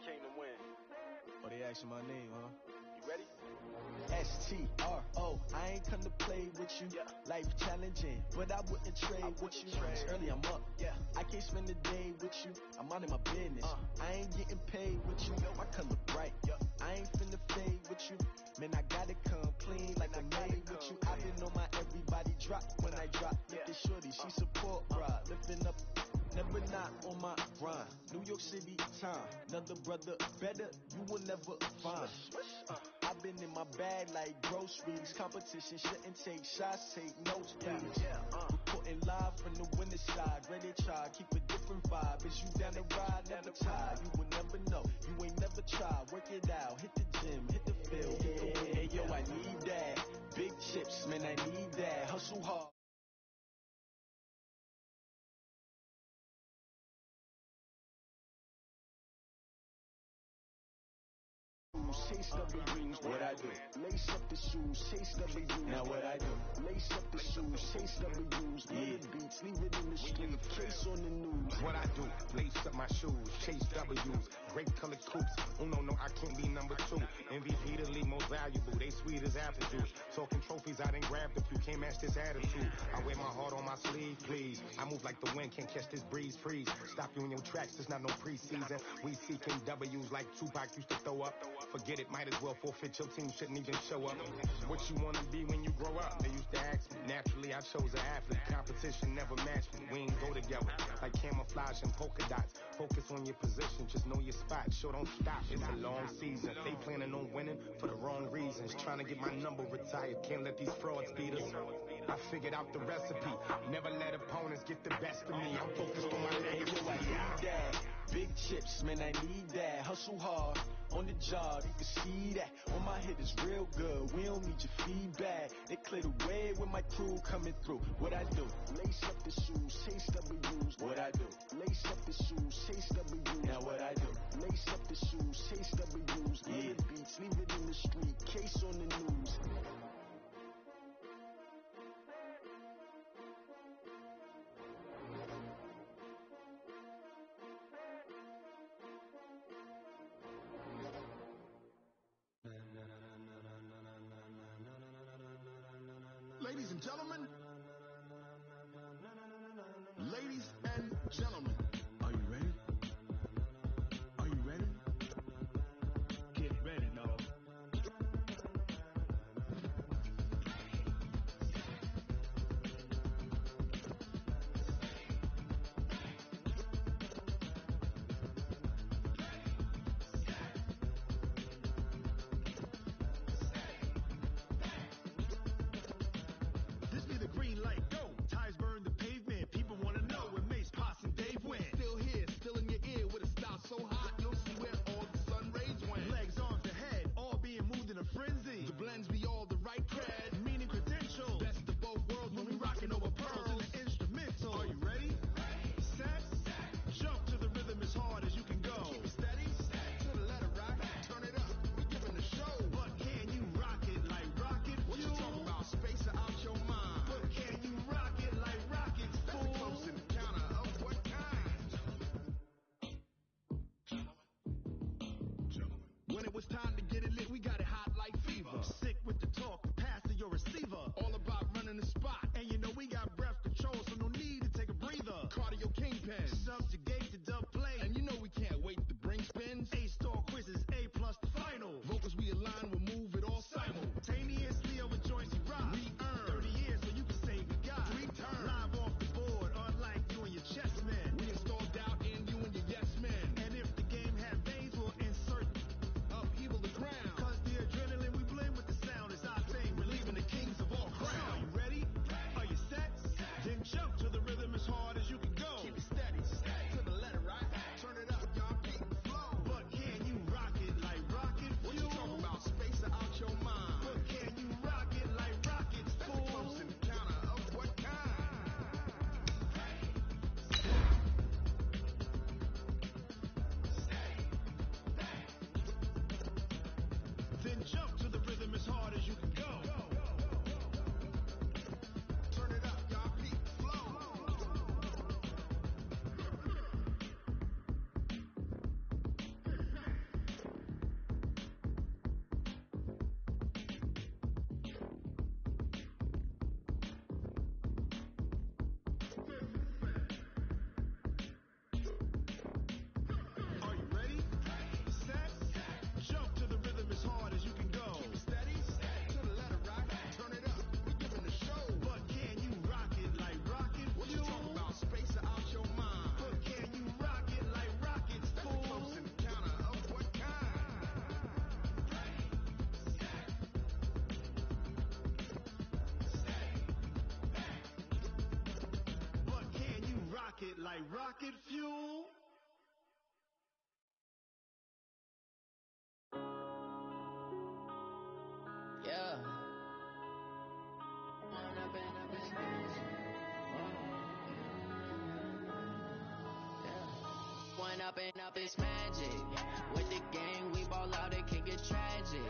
came to win. Oh, they asking my name, huh? You ready? S-T-R-O, I ain't come to play with you. Life challenging, but I wouldn't trade with you. Early I'm up, I can't spend the day with you. I'm out of my business. I ain't getting paid with you. My color bright, I ain't finna fade with you. Man, I gotta come clean like I'm made with you. I been on my everybody drop when I drop. Look at shorty, she support, bruh. Lifting up, never not on my grind. New York City time, another brother better, you will never find. I've been in my bag like groceries. Competition shouldn't take shots, take notes, please. Reporting live from the winter side. Ready to try, keep a different vibe. Is you down the ride, never tired. You will never know, you ain't never tried. Work it out, hit the gym, hit the field. Hey yo, I need that. Big chips, man, I need that. Hustle hard. Chase up the rings, what I do? Lace up the shoes, chase up the U's. Now what I do? Lace up the shoes, chase up the U's. Beats, leave it in the street, case on the news. What I do? Lace up my shoes, chase W's. Great colored coops. Oh no, I can't be number 2. MVP the league most valuable. They sweet as apple juice. Talking trophies, I done grabbed a few. Can't match this attitude. I wear my heart on my sleeve, please. I move like the wind, can't catch this breeze, freeze. Stop you in your tracks, there's not no preseason. We seeking W's like Tupac used to throw up. Forget it, might as well forfeit. Your team shouldn't even show up. What you wanna be when you grow up? They used to ask me. Naturally, I chose an athlete. Competition never matched me. We ain't go together like camouflage and polka dots. Focus on your position, just know your spot. Sure, don't stop. It's a long season. They planning on winning for the wrong reasons. Trying to get my number retired. Can't let these frauds beat us. I figured out the recipe. Never let opponents get the best of me. I'm focused on my legacy. I need that. Big chips, man, I need that. Hustle hard on the job, you can see that. On my head is real good, we don't need your feedback. They clear the way with my crew coming through. What I do? Lace up the shoes, chase W's. What I do? Lace up the shoes, chase W's. Now what I do? Lace up the shoes, chase W's. Beats, leave it in the street, case on the news. Ladies and gentlemen, are you ready? Are you ready? Get ready, no. This be the green light, go. Ties burn the pavement. People want to know where Mace, Posse, and Dave went. Still here, still in your ear with a style so hot, you'll see where all the sun rays went. Legs, arms, and head, all being moved in a frenzy. The blends be all the right cred, meaning credentials. Best of both worlds when we rocking over pearls in the instrumental. Are you ready? Set, jump to the rhythm as hard as you can go. Keep it steady, to the letter rock, turn it up. We giving the show, but can you rock it like rocket fuel? What you talking about? Space out your mind. But can you rock it like rockets? That's a close encounter of what kind? When it was time to get it lit, we got it hot like fever. Sick with the talk, pass to your receiver. All about running the spot, and you know we got breath control, so no need to take a breather. Cardio kingpin, subjugate the dub play, and you know we can't wait to bring spins. A-star quizzes, A+ the final. Vocals we align, we'll move it all simultaneously over joints you rock. We earn 30 years, so you can say we got 3 turns. Live off the board, unlike you and your chess men. We install doubt in you and your yes men. And if the game had veins, we'll insert upheaval the ground. Cause the adrenaline we blend with the sound is our thing. We're leaving the kings of all crowns. Are you ready? Are you set? Then jump to the rhythm as hard as you can go. Keep it steady. like rocket fuel. Yeah. One up and up is magic. With the gang, we ball out, it can get tragic.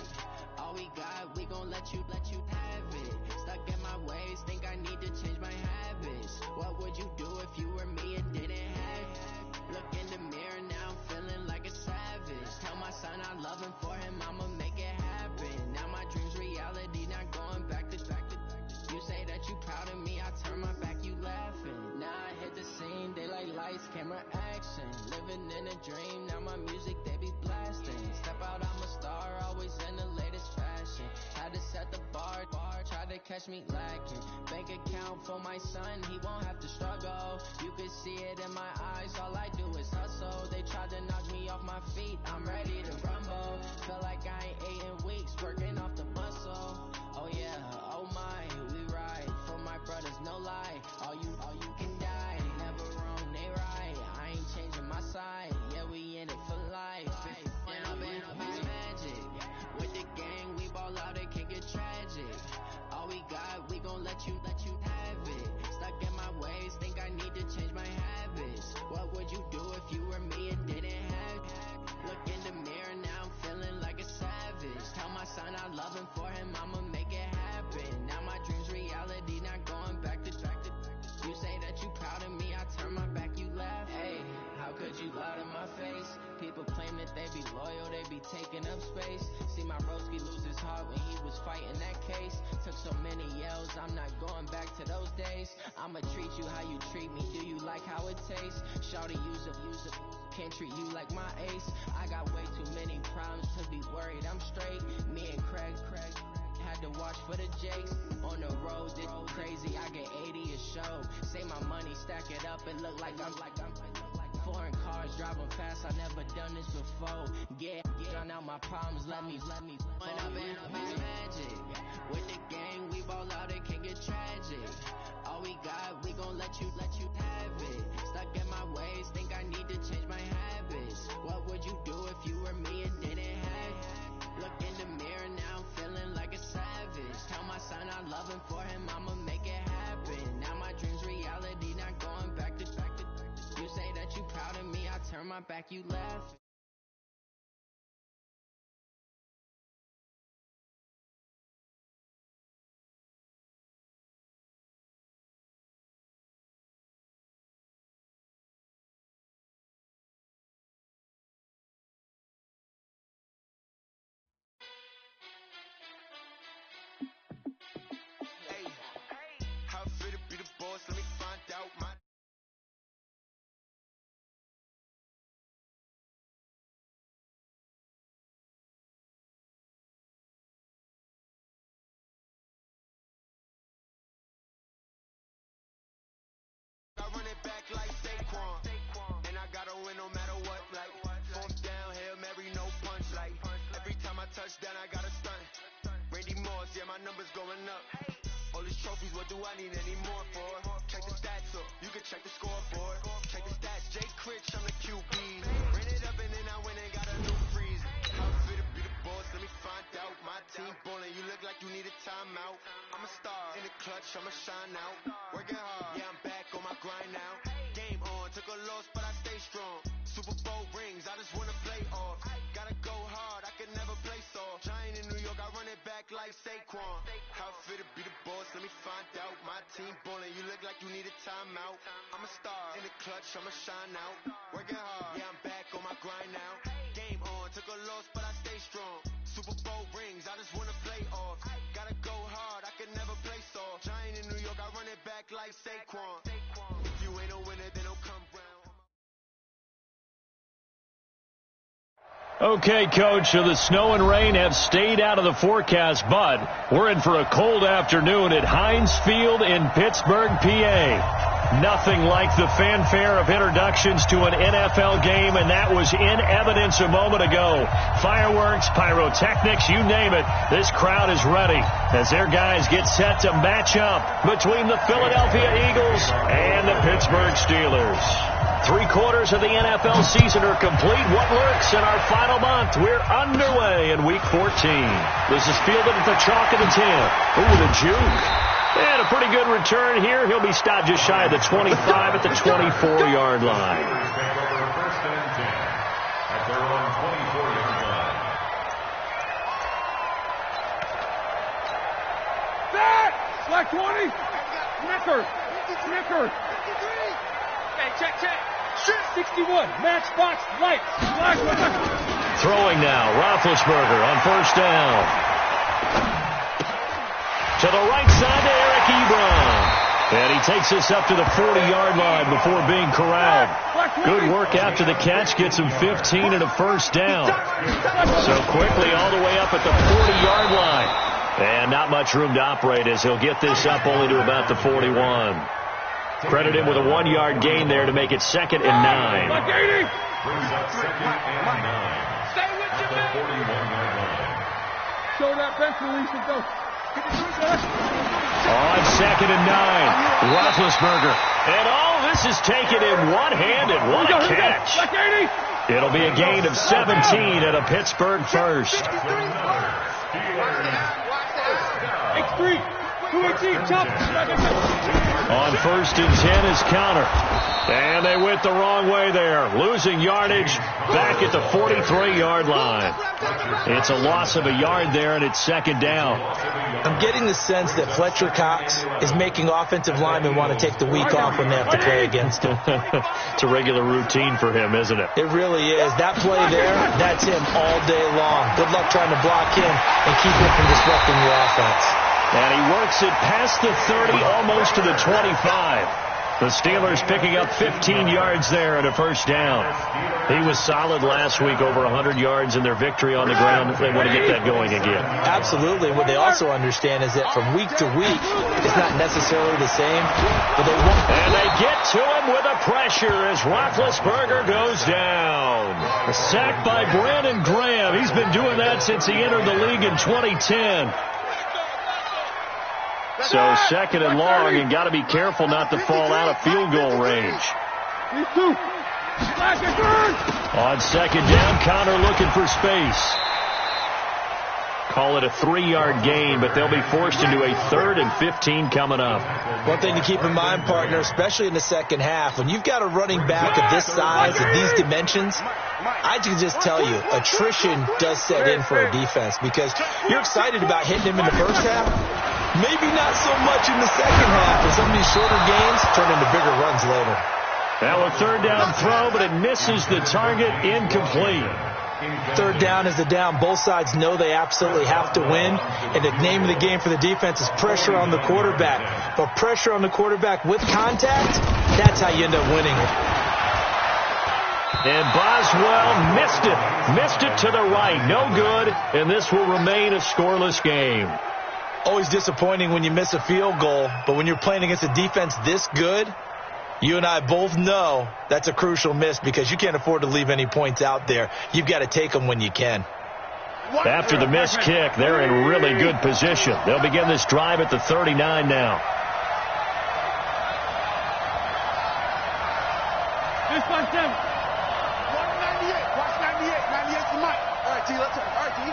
All we got, we gon' let you have it. Stuck in my ways, think I need to change my habits. What would you do if you were me and didn't have it? Look in the mirror, now I'm feeling like a savage. Tell my son I love him, for him I'ma make it happen. Now my dream's reality, not going back to. You say that you proud of me, I turn my back, you laughing. Now I hit the scene, they like lights, camera, action. Living in a dream, now my music, they be blasting. Step out, I'm a star, always in the latest fashion. Had to set the bar, try to catch me lacking. Bank account for my son, he won't have to struggle. You can see it in my eyes, all I do is hustle. They tried to knock me off my feet, I'm ready to rumble. Feel like I ain't ate in weeks, working off the muscle. Oh yeah, oh my, we ride for my brothers, no lie. All you can die, never wrong, they right. I ain't changing my side, yeah, we in it for life. When up and up is magic. With the gang, we ball out, it can get tragic. All we got, we gon' let you have it. Stuck in my ways, think I need to change my habits. What would you do if you were me and didn't have it? Look in the mirror, now I'm feeling like a savage. Tell my son I love him, for him I'ma make it happen. Now my dream's reality, not going back to. You say that you proud of me, I turn my back, you laugh. Hey, how could you lie to my face? People claim that they be loyal, they be taking up space. See my broski lose his heart when he was fighting that case. Took so many yells, I'm not going back to those days. I'ma treat you how you treat me, do you like how it tastes? Shawty, use up, can't treat you like my ace. I got way too many problems to be worried, I'm straight. Me and Craig had to watch for the Jakes. On the road, it's crazy, I get 80 a show. Say my money, stack it up, and look like I'm foreign cars, driving fast, I never done this before. Yeah, drown out my problems, let me. When up and up is magic. With the gang, we ball out, it can get tragic. All we got, we gon' let you have it. Stuck in my ways, think I need to change my habits. What would you do if you were me and didn't have it? Look in the mirror, now I'm feeling like a savage. Tell my son I love him, for him I'ma make it happen. Now my dream's reality, not going back to. You say that you proud of me, I turn my back, you laugh. How fit to be the boss? Let me find out my. I run it back like Saquon, and I gotta win no matter what. Like fourth down, Hail Mary, no punch. Like every time I touch down, I gotta stunt. Randy Moss, yeah, my numbers going up. All these trophies, what do I need any more for? Check the stats up, you can check the scoreboard. Check the stats, Jay Critch, I'm the QB. Ran it up and then I went and got a new freeze. How fit to be the boss, let me find out. My team ballin', you look like you need a timeout. I'm a star, in the clutch, I'ma shine out. Working hard, yeah, I'm back on my grind now. Game on, took a loss, but I stay strong. Super Bowl rings, I just wanna play off. Gotta go hard, I can never play soft. Giant in New York, I run it back like Saquon. How fit to be the boss, let me find out. My team ballin', you look like you need a timeout. I'm a star, in the clutch, I'ma shine out. Working hard, yeah, I'm back on my grind now. Game on, took a loss, but I stay strong. Super Bowl rings, I just wanna play off. Gotta go hard, I can never play soft. Giant in New York, I run it back like Saquon. If you ain't a winner, then don't come round. Okay, Coach, so the snow and rain have stayed out of the forecast, but we're in for a cold afternoon at Heinz Field in Pittsburgh, PA. Nothing like the fanfare of introductions to an NFL game, and that was in evidence a moment ago. Fireworks, pyrotechnics, you name it. This crowd is ready as their guys get set to match up between the Philadelphia Eagles and the Pittsburgh Steelers. 3/4 of the NFL season are complete. What lurks in our final month? We're underway in Week 14. This is fielded at the chalk of the 10. Ooh, the juke. And a pretty good return here. He'll be stopped just shy of the 25 at the 24-yard line. Black 20. Snicker. Okay, check. 61. Matchbox light. Black. Throwing now. Roethlisberger on first down. To the right side to Eric Ebron. And he takes us up to the 40-yard line before being corralled. Good work after the catch. Gets him 15 and a first down. So quickly all the way up at the 40-yard line. And not much room to operate as he'll get this up only to about the 41. Credit him with a 1-yard gain there to make it 2nd and 9. Stay with you, man. Show that bench release and go. On 2nd and 9, Roethlisberger. And all this is taken in one-handed. What a catch. It'll be a gain of 17 and a Pittsburgh first. X3, 218, chop. On 1st and 10 is Counter. And they went the wrong way there. Losing yardage back at the 43-yard line. It's a loss of a yard there, and it's 2nd down. I'm getting the sense that Fletcher Cox is making offensive linemen want to take the week off when they have to play against him. It's a regular routine for him, isn't it? It really is. That play there, that's him all day long. Good luck trying to block him and keep him from disrupting your offense. And he works it past the 30, almost to the 25. The Steelers picking up 15 yards there and a first down. He was solid last week, over 100 yards in their victory on the ground. They want to get that going again. Absolutely. What they also understand is that from week to week, it's not necessarily the same, but they want. And they get to him with a pressure as Roethlisberger goes down. A sack by Brandon Graham. He's been doing that since he entered the league in 2010. So 2nd and long, and got to be careful not to fall out of field goal range. On 2nd down, Connor looking for space. Call it a 3-yard gain, but they'll be forced into a 3rd and 15 coming up. One thing to keep in mind, partner, especially in the second half, when you've got a running back of this size, of these dimensions, I can just tell you, attrition does set in for a defense because you're excited about hitting him in the first half. Maybe not so much in the second half, and some of these shorter gains turn into bigger runs later. Now a 3rd down throw, but it misses the target, incomplete. 3rd down is the down. Both sides know they absolutely have to win, and the name of the game for the defense is pressure on the quarterback. But pressure on the quarterback with contact, that's how you end up winning it. And Boswell missed it to the right. No good, and this will remain a scoreless game. Always disappointing when you miss a field goal, but when you're playing against a defense this good, you and I both know that's a crucial miss because you can't afford to leave any points out there. You've got to take them when you can. After the missed kick, they're in really good position. They'll begin this drive at the 39 now. This one, Tim. 198. Watch 98. 98 to Mike. All right, T. Let's go. All right, T.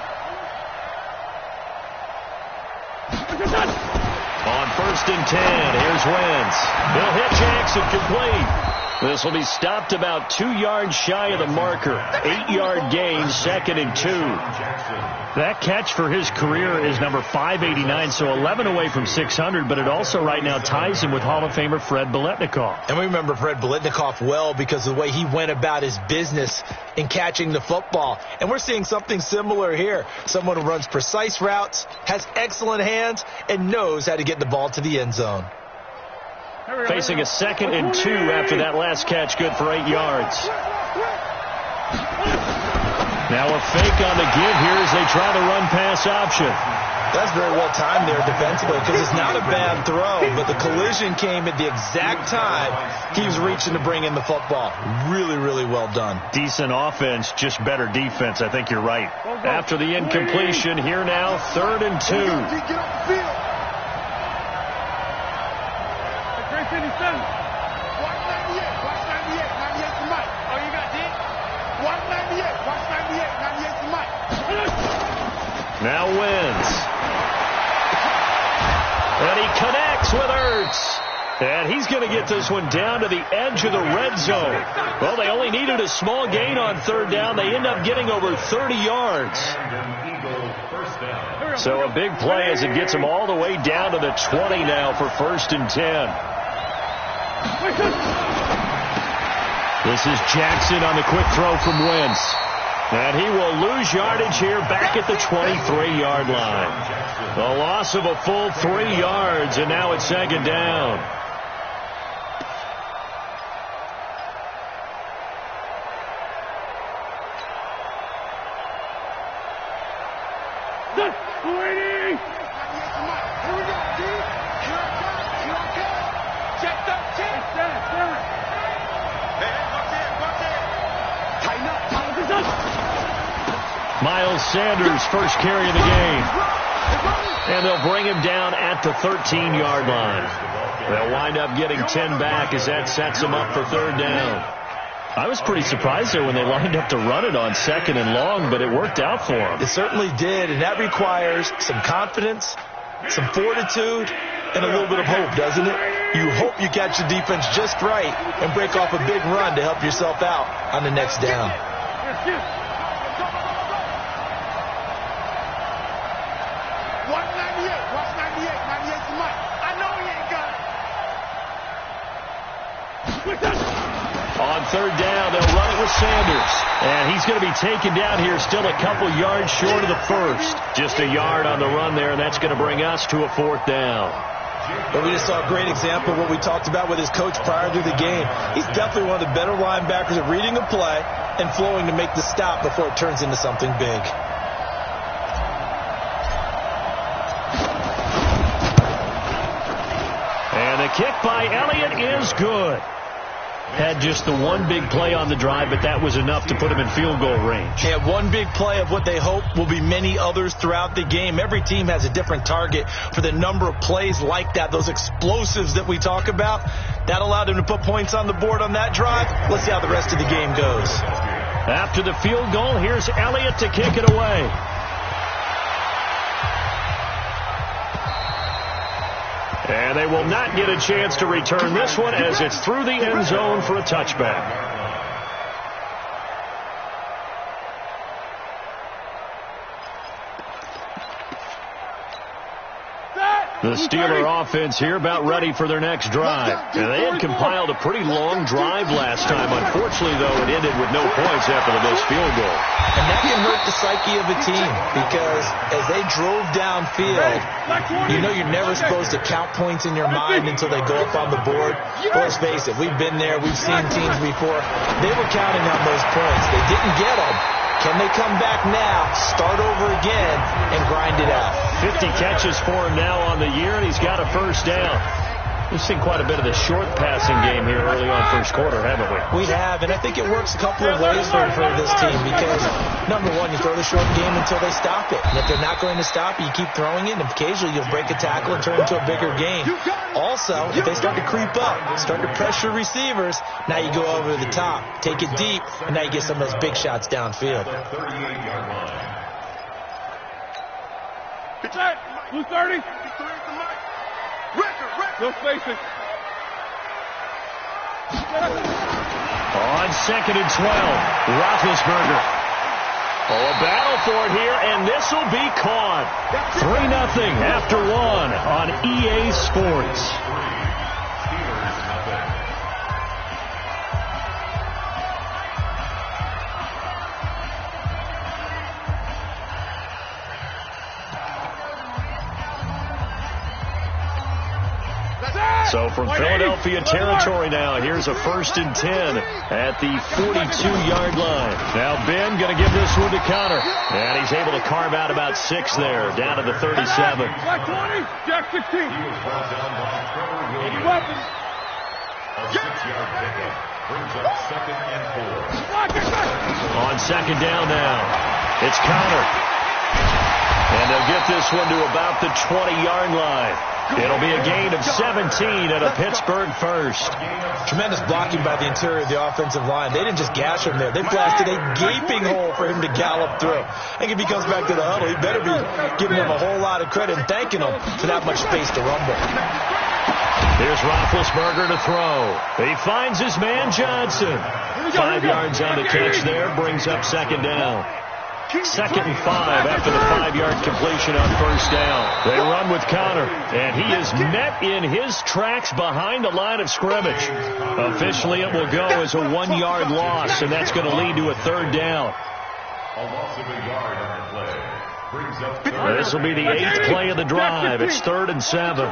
On 1st and 10, here's Wentz. He'll hit Jackson complete. This will be stopped about 2 yards shy of the marker. 8-yard gain, 2nd and 2. That catch for his career is number 589, so 11 away from 600, but it also right now ties him with Hall of Famer Fred Biletnikoff. And we remember Fred Biletnikoff well because of the way he went about his business in catching the football. And we're seeing something similar here. Someone who runs precise routes, has excellent hands, and knows how to get the ball to the end zone. Facing a 2nd and 2 after that last catch, good for 8 yards. Now a fake on the give here as they try to run pass option. That's very well timed there defensively because it's not a bad throw, but the collision came at the exact time he was reaching to bring in the football. Really, really well done. Decent offense, just better defense. I think you're right. After the incompletion, here now, 3rd and 2. Get off the field. Watch 98. Watch 98. 98 Now wins. And he connects with Ertz. And he's going to get this one down to the edge of the red zone. Well, they only needed a small gain on third down. They end up getting over 30 yards. So a big play as it gets them all the way down to the 20 now for 1st and 10. This is Jackson on the quick throw from Wentz. And he will lose yardage here back at the 23-yard line. The loss of a full 3 yards, and now it's 2nd down. Miles Sanders, first carry of the game. And they'll bring him down at the 13-yard line. They'll wind up getting 10 back as that sets them up for 3rd down. I was pretty surprised there when they lined up to run it on 2nd and long, but it worked out for them. It certainly did, and that requires some confidence, some fortitude, and a little bit of hope, doesn't it? You hope you catch the defense just right and break off a big run to help yourself out on the next down. 98's the mic. I know he ain't got it. On 3rd down, they'll run it with Sanders. And he's going to be taken down here still a couple yards short of the first. Just a yard on the run there, and that's going to bring us to a 4th down. But we just saw a great example of what we talked about with his coach prior to the game. He's definitely one of the better linebackers at reading a play and flowing to make the stop before it turns into something big. And the kick by Elliott is good. Had just the one big play on the drive, but that was enough to put him in field goal range. Yeah, one big play of what they hope will be many others throughout the game. Every team has a different target for the number of plays like that, those explosives that we talk about. That allowed him to put points on the board on that drive. Let's see how the rest of the game goes. After the field goal, here's Elliott to kick it away. And they will not get a chance to return this one as it's through the end zone for a touchback. The Steeler offense here about ready for their next drive. And they had compiled a pretty long drive last time. Unfortunately, though, it ended with no points after the missed field goal. And that can hurt the psyche of a team because as they drove downfield, you know you're never supposed to count points in your mind until they go up on the board. But let's face it, we've been there. We've seen teams before. They were counting on those points. They didn't get them. Can they come back now, start over again, and grind it out? 50 catches for him now on the year, and he's got a 1st down. We've seen quite a bit of the short passing game here early on 1st quarter, haven't we? We have, and I think it works a couple of ways for this team because, number one, you throw the short game until they stop it. And if they're not going to stop it, you keep throwing it, and occasionally you'll break a tackle and turn it into a bigger game. Also, if they start to creep up, start to pressure receivers, now you go over the top, take it deep, and now you get some of those big shots downfield. Blue 30. No spacing. On 2nd and 12, Roethlisberger. Oh, a battle for it here, and this will be caught. 3-0 after 1 on EA Sports. So from Philadelphia territory now, here's a 1st and 10 at the 42-yard line. Now Ben going to give this one to Connor. And he's able to carve out about 6 there, down to the 37. Black 20, Jack 16. Weapons. On 2nd down now, it's Connor. And they'll get this one to about the 20-yard line. It'll be a gain of 17 and a Pittsburgh first. Tremendous blocking by the interior of the offensive line. They didn't just gash him there. They blasted a gaping hole for him to gallop through. I think if he comes back to the huddle, he better be giving them a whole lot of credit and thanking them for that much space to rumble. Here's Roethlisberger to throw. He finds his man Johnson. 5 yards on the catch there, brings up second down. 2nd and 5 after the 5-yard completion on first down. They run with Connor, and he is met in his tracks behind the line of scrimmage. Officially, it will go as a 1-yard loss, and that's going to lead to a 3rd down. A loss of a yard on the play. Brings up This will be the 8th play of the drive. It's 3rd and 7.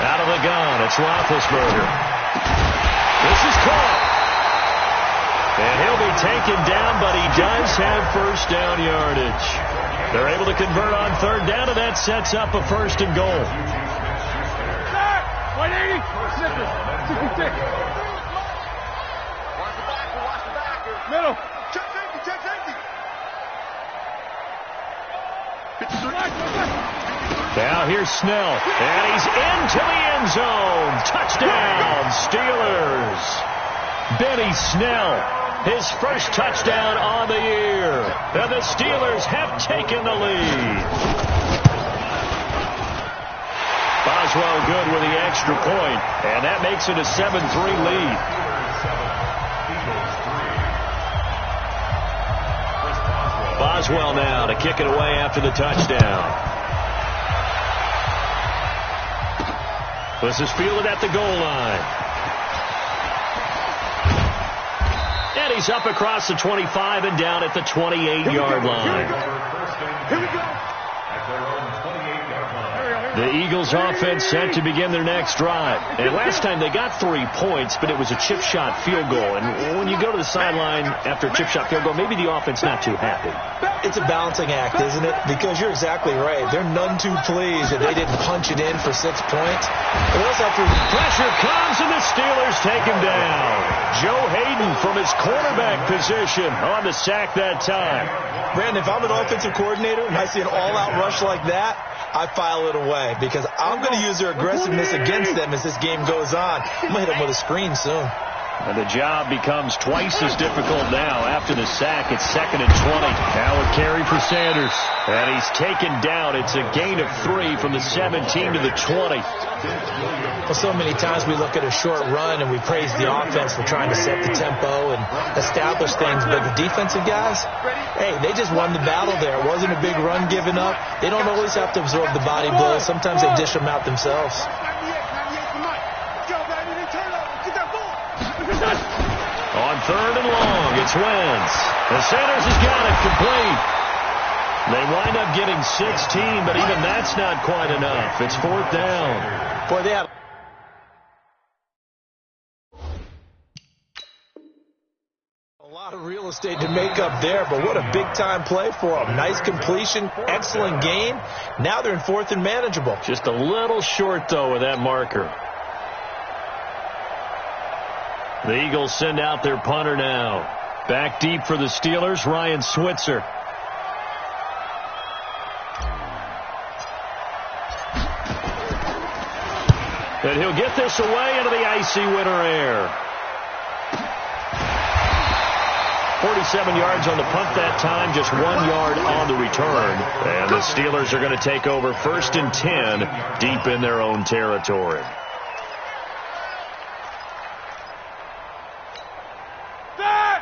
Out of the gun, it's Roethlisberger. This is caught. And he'll be taken down, but he does have first down yardage. They're able to convert on 3rd down, and that sets up a 1st and goal. 180. 66. Watch the backer. Middle. Check safety. Now here's Snell, and he's into the end zone. Touchdown, Steelers. Benny Snell, his first touchdown on the year. And the Steelers have taken the lead. Boswell good with the extra point, and that makes it a 7-3 lead. Boswell now to kick it away after the touchdown. This is fielded at the goal line. And he's up across the 25 and down at the 28-yard line. Here we go. The Eagles offense set to begin their next drive. And last time they got 3 points, but it was a chip shot field goal. And when you go to the sideline after a chip shot field goal, maybe the offense not too happy. It's a balancing act, isn't it? Because you're exactly right. They're none too pleased that they didn't punch it in for 6 points. But also after pressure comes, and the Steelers take him down. Joe Hayden from his cornerback position on the sack that time. Brandon, if I'm an offensive coordinator and I see an all-out rush like that, I file it away because I'm going to use their aggressiveness against them as this game goes on. I'm going to hit them with a screen soon. And the job becomes twice as difficult now after the sack. It's 2nd and 20. Now a carry for Sanders. And he's taken down. It's a gain of 3 from the 17 to the 20. Well, so many times we look at a short run and we praise the offense for trying to set the tempo and establish things. But the defensive guys, hey, they just won the battle there. It wasn't a big run given up. They don't always have to absorb the body blows. Sometimes they dish them out themselves. On 3rd and long, it's Wentz. The Sanders has got it complete. They wind up getting 16, but even that's not quite enough. It's 4th down. Boy, they have a lot of real estate to make up there, but what a big-time play for them. Nice completion, excellent game. Now they're in 4th and manageable. Just a little short, though, with that marker. The Eagles send out their punter now. Back deep for the Steelers, Ryan Switzer. And he'll get this away into the icy winter air. 47 yards on the punt that time, just 1 yard on the return. And the Steelers are going to take over 1st and 10 deep in their own territory.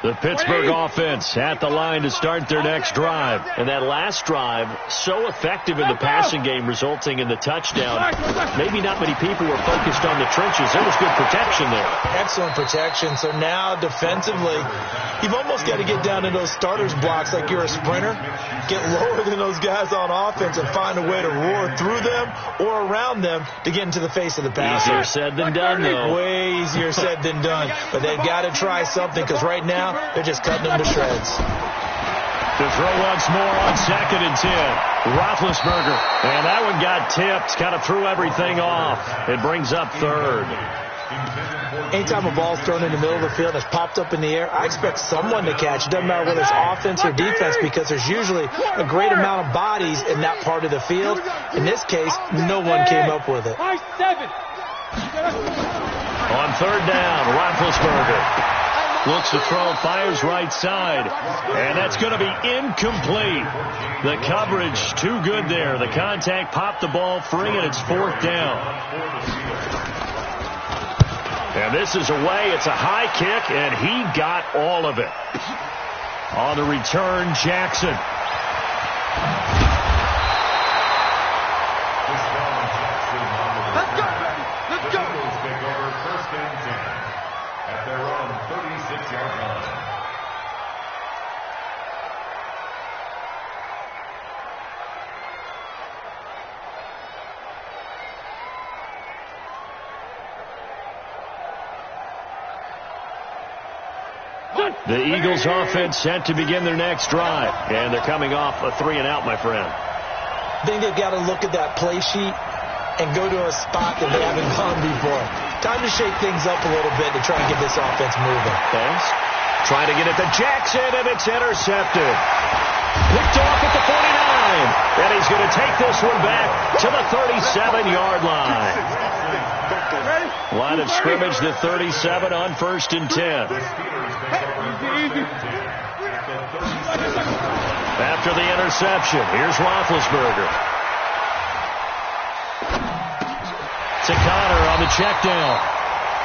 The Pittsburgh offense at the line to start their next drive. And that last drive, so effective in the passing game, resulting in the touchdown. Maybe not many people were focused on the trenches. There was good protection there. Excellent protection. So now defensively, you've almost got to get down in those starters blocks like you're a sprinter. Get lower than those guys on offense and find a way to roar through them or around them to get into the face of the passer. Easier said than done, though. Way easier said than done. But they've got to try something because right now, they're just cutting them to shreds. To throw once more on 2nd and 10. Roethlisberger. And that one got tipped. Kind of threw everything off. It brings up 3rd. Anytime a ball's thrown in the middle of the field and it's popped up in the air, I expect someone to catch. It doesn't matter whether it's offense or defense, because there's usually a great amount of bodies in that part of the field. In this case, no one came up with it. On third down, Roethlisberger looks to throw, fires right side, and that's going to be incomplete. The coverage too good there. The contact popped the ball free, and it's fourth down. And this is away. It's a high kick, and he got all of it. On the return, Jackson. Let's go! Eagles take over first and 10 at their own 36-yard line. The Eagles offense set to begin their next drive, and they're coming off a 3-and-out, my friend. I think they've got to look at that play sheet and go to a spot that they haven't gone before. Time to shake things up a little bit to try and get this offense moving. Thanks. Trying to get it to Jackson, and it's intercepted. Picked off at the 49, and he's going to take this one back to the 37-yard line. Line of scrimmage to 37 on first and 10. After the interception, here's Roethlisberger. To Connor on the check down.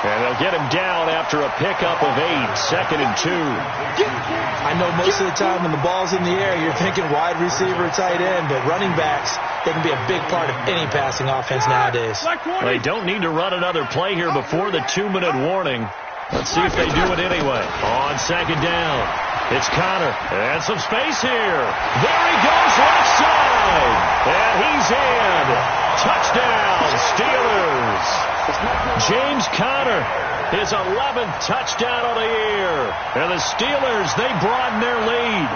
And they'll get him down after a pickup of 8, second and 2. I know most of the time when the ball's in the air, you're thinking wide receiver, tight end, but running backs, they can be a big part of any passing offense nowadays. They don't need to run another play here before the 2-minute warning. Let's see if they do it anyway. On second down, it's Connor. And some space here. There he goes, left side. And he's in. Touchdown, Steelers. James Conner, his 11th touchdown of the year. And the Steelers, they broaden their lead.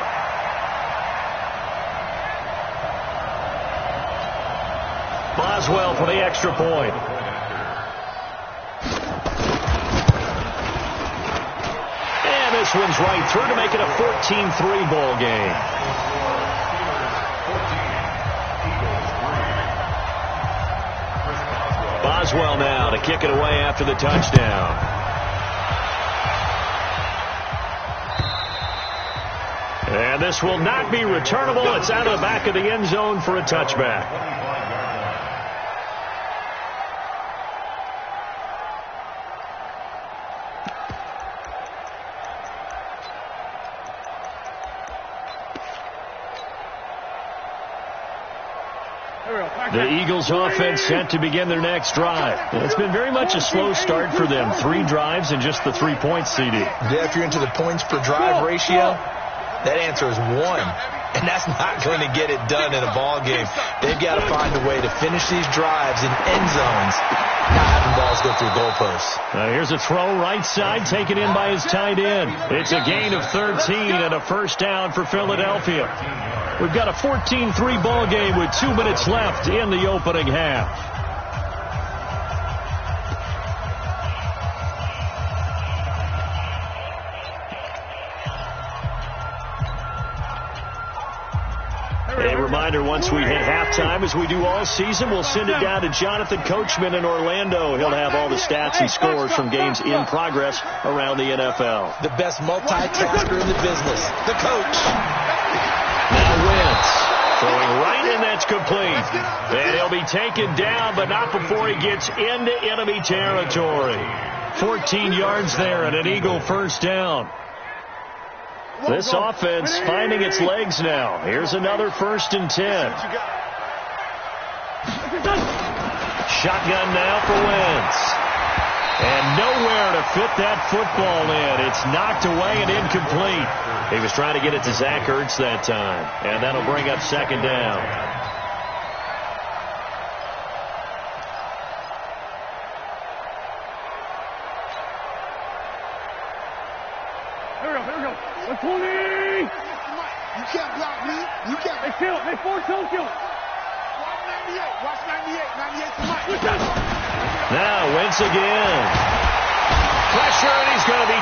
Boswell for the extra point. And this one's right through to make it a 14-3 ball game. Boswell now to kick it away after the touchdown. And this will not be returnable. It's out of the back of the end zone for a touchback. The Eagles offense set to begin their next drive. It's been very much a slow start for them. 3 drives and just the 3 points, CD. Yeah, if you're into the points per drive ratio, that answer is 1. And that's not going to get it done in a ball game. They've got to find a way to finish these drives in end zones, not having balls go through goalposts. Here's a throw right side, taken in by his tight end. It's a gain of 13 and a first down for Philadelphia. We've got a 14-3 ball game with 2 minutes left in the opening half. A reminder, once we hit halftime, as we do all season, we'll send it down to Jonathan Coachman in Orlando. He'll have all the stats and scores from games in progress around the NFL. The best multitasker in the business, the coach. Now Wentz throwing right in, that's complete. And he'll be taken down, but not before he gets into enemy territory. 14 yards there and an Eagle first down. This offense finding its legs now. Here's another first and 10. Shotgun now for Wentz. And nowhere to fit that football in. It's knocked away and incomplete. He was trying to get it to Zach Ertz that time. And that'll bring up second down. Here we go. Let's pull me. You can't block me. You can't. They kill. They force don't kill. Watch 98. Watch 98. 98 to Mike. Now Wentz again.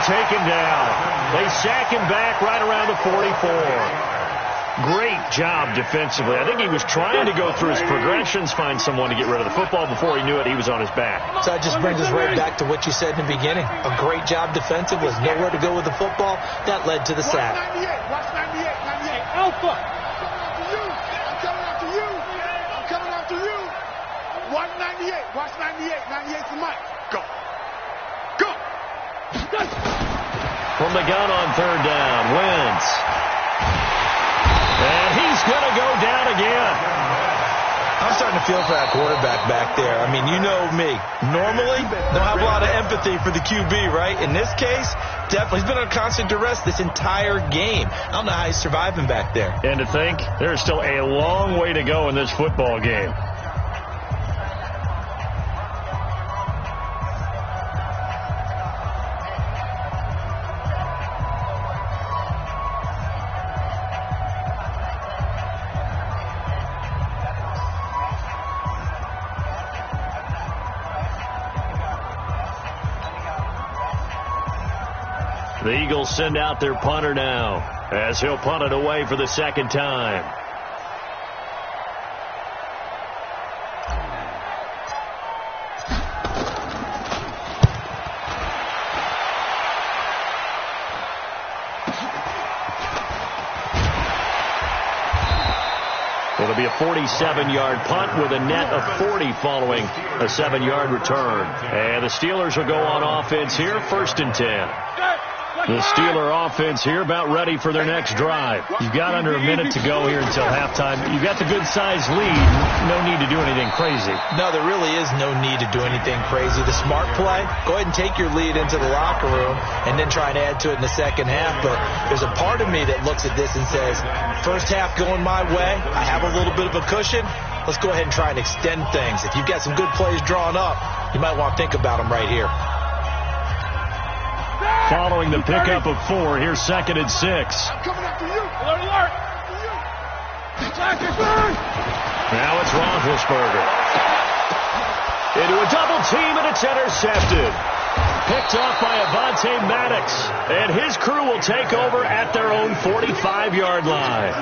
taken down. They sack him back right around the 44. Great job defensively. I think he was trying to go through his progressions, find someone to get rid of the football. Before he knew it, he was on his back. So that just brings us right back to what you said in the beginning. A great job defensively. Nowhere to go with the football. That led to the sack. Watch 98. Alpha. I'm coming after you. I'm coming after you. Watch 98. Watch 98. 98's the mic. Go. From the gun on third down, Wentz. And he's going to go down again. I'm starting to feel for that quarterback back there. I mean, you know me. Normally, don't have a lot of empathy for the QB, right? In this case, definitely. He's been on constant duress this entire game. I don't know how he's surviving back there. And to think, there's still a long way to go in this football game. The Eagles send out their punter now as he'll punt it away for the second time. It'll be a 47-yard punt with a net of 40 following a 7-yard return. And the Steelers will go on offense here, 1st and 10. The Steeler offense here about ready for their next drive. You've got under a minute to go here until halftime. You've got the good-sized lead. No need to do anything crazy. No, there really is no need to do anything crazy. The smart play, go ahead and take your lead into the locker room and then try and add to it in the second half. But there's a part of me that looks at this and says, first half going my way, I have a little bit of a cushion. Let's go ahead and try and extend things. If you've got some good plays drawn up, you might want to think about them right here. Following the pickup of 4, here's 2nd and 6. I'm coming after you. Alert. Now it's Roethlisberger. Into a double team, and it's intercepted. Picked off by Avonte Maddox. And his crew will take over at their own 45-yard line.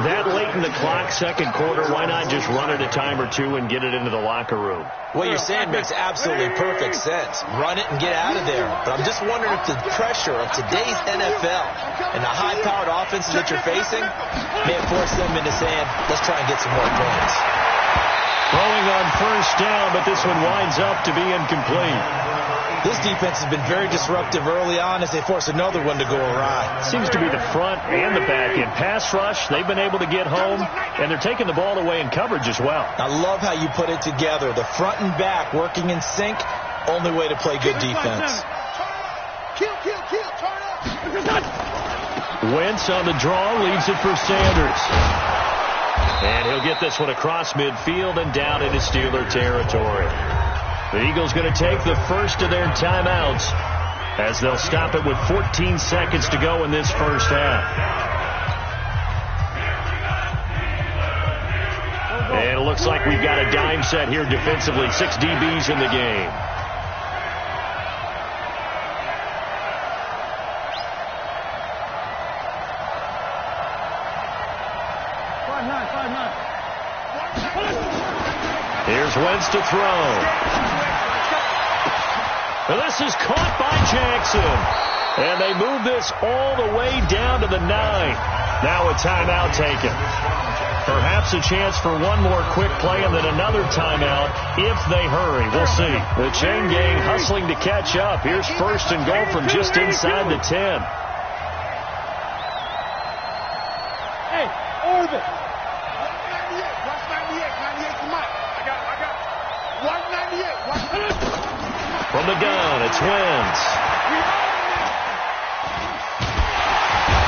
That late in the clock, second quarter, why not just run it a time or two and get it into the locker room? What you're saying makes absolutely perfect sense. Run it and get out of there. But I'm just wondering if the pressure of today's NFL and the high-powered offenses that you're facing may have forced them into saying, let's try and get some more points. Throwing on first down, but this one winds up to be incomplete. This defense has been very disruptive early on as they force another one to go awry. Seems to be the front and the back end. Pass rush, they've been able to get home, and they're taking the ball away in coverage as well. I love how you put it together. The front and back working in sync, only way to play good defense. Wentz on the draw, leaves it for Sanders. And he'll get this one across midfield and down into Steeler territory. The Eagles going to take the first of their timeouts as they'll stop it with 14 seconds to go in this first half. And it looks like we've got a dime set here defensively. 6 DBs in the game. Here's Wentz to throw. And this is caught by Jackson. And they move this all the way down to the 9. Now a timeout taken. Perhaps a chance for one more quick play and then another timeout if they hurry. We'll see. The chain gang hustling to catch up. Here's 1st and goal from just inside the 10. Hey, Orbit. 98's the mic. I got it. 198. From the gun, it's Wentz.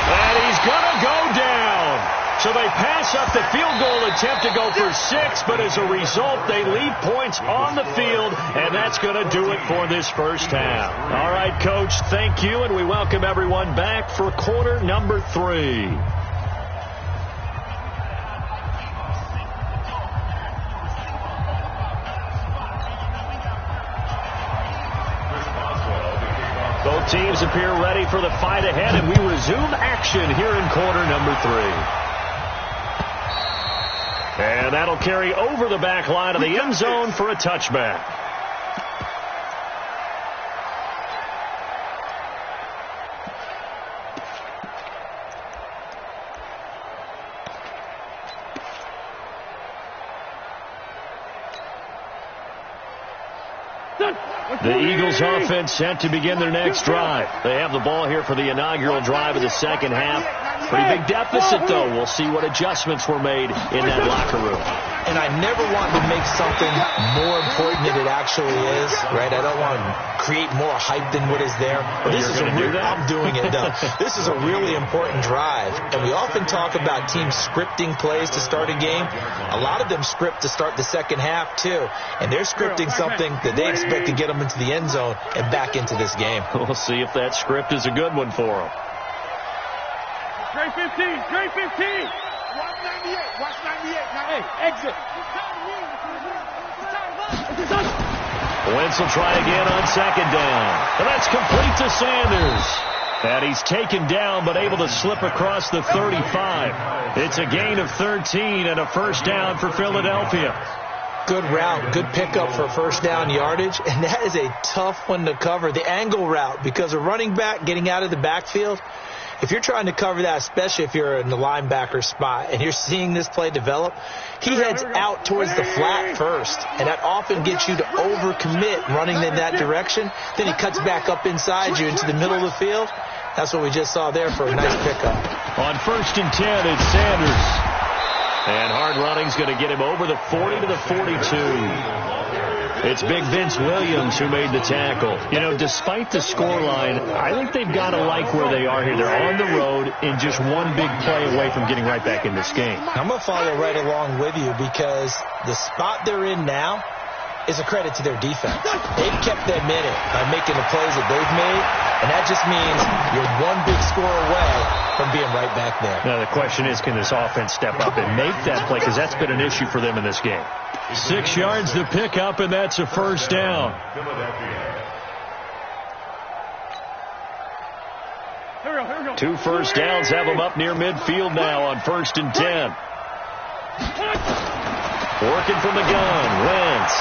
And he's going to go down. So they pass up the field goal attempt to go for 6, but as a result, they leave points on the field, and that's going to do it for this first half. All right, Coach, thank you, and we welcome everyone back for quarter number 3. Both teams appear ready for the fight ahead, and we resume action here in quarter number 3. And that'll carry over the back line of the end zone for a touchback. The Eagles offense set to begin their next drive. They have the ball here for the inaugural drive of the second half. Pretty big deficit, though. We'll see what adjustments were made in that locker room. And I never want to make something more important than it actually is, right? I don't want to create more hype than what is there. But this is I'm doing it, though. This is a really important drive. And we often talk about teams scripting plays to start a game. A lot of them script to start the second half, too. And they're scripting something that they expect to get them into the end zone and back into this game. We'll see if that script is a good one for them. Trey 15, Trey 15. Watch 98, watch 98. Hey, exit. Wentz will try again on second down. And that's complete to Sanders. And he's taken down but able to slip across the 35. It's a gain of 13 and a first down for Philadelphia. Good route, good pickup for first down yardage, and that is a tough one to cover, the angle route, because a running back getting out of the backfield, if you're trying to cover that, especially if you're in the linebacker spot and you're seeing this play develop, he heads out towards the flat first, and that often gets you to overcommit running in that direction. Then he cuts back up inside you into the middle of the field. That's what we just saw there for a nice pickup. On 1st and 10, it's Sanders. And hard running's going to get him over the 40 to the 42. It's Big Vince Williams who made the tackle. You know, despite the scoreline, I think they've got to like where they are here. They're on the road and just one big play away from getting right back in this game. I'm going to follow right along with you because the spot they're in now is a credit to their defense. They've kept them in it by making the plays that they've made, and that just means you're one big score away from being right back there. Now, the question is, can this offense step up and make that play? Because that's been an issue for them in this game. 6 yards to pick up, and that's a first down. Here we go. 2 first downs have them up near midfield now on 1st and 10. Working from the gun, Wentz.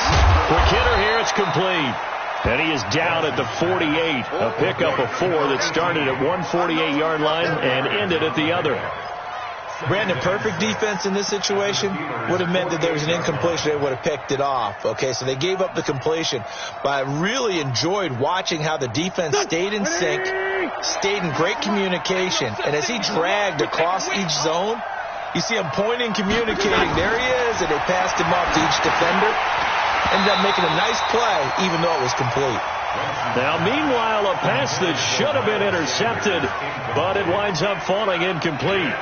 Quick hitter here, it's complete. And he is down at the 48. A pickup of 4 that started at 148-yard line and ended at the other. Brandon, perfect defense in this situation would have meant that there was an incompletion. They would have picked it off. Okay, so they gave up the completion. But I really enjoyed watching how the defense stayed in sync, stayed in great communication. And as he dragged across each zone, you see him pointing, communicating. There he is, and they passed him off to each defender. Ended up making a nice play, even though it was complete. Now, meanwhile, a pass that should have been intercepted, but it winds up falling incomplete.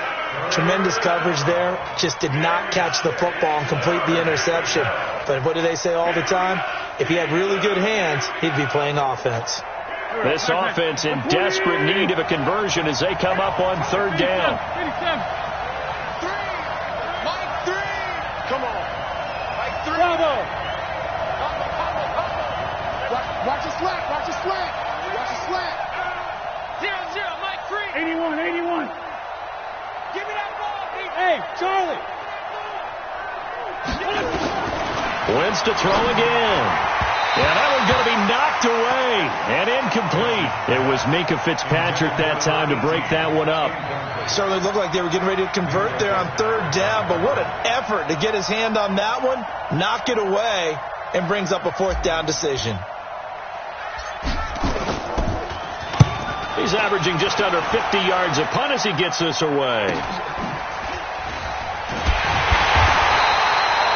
Tremendous coverage there. Just did not catch the football and complete the interception. But what do they say all the time? If he had really good hands, he'd be playing offense. This offense in desperate need of a conversion as they come up on 3rd down. Come on. Mike 3. Bravo. Watch his slant. Watch his slant. Watch his slant. 0-0, Mike 3. 81. Give me that ball, Pete. Hey, Charlie. Wentz to throw again. And that one's going to be knocked away and incomplete. It was Minkah Fitzpatrick that time to break that one up. Certainly looked like they were getting ready to convert there on 3rd down, but what an effort to get his hand on that one, knock it away, and brings up a 4th down decision. He's averaging just under 50 yards a punt as he gets this away.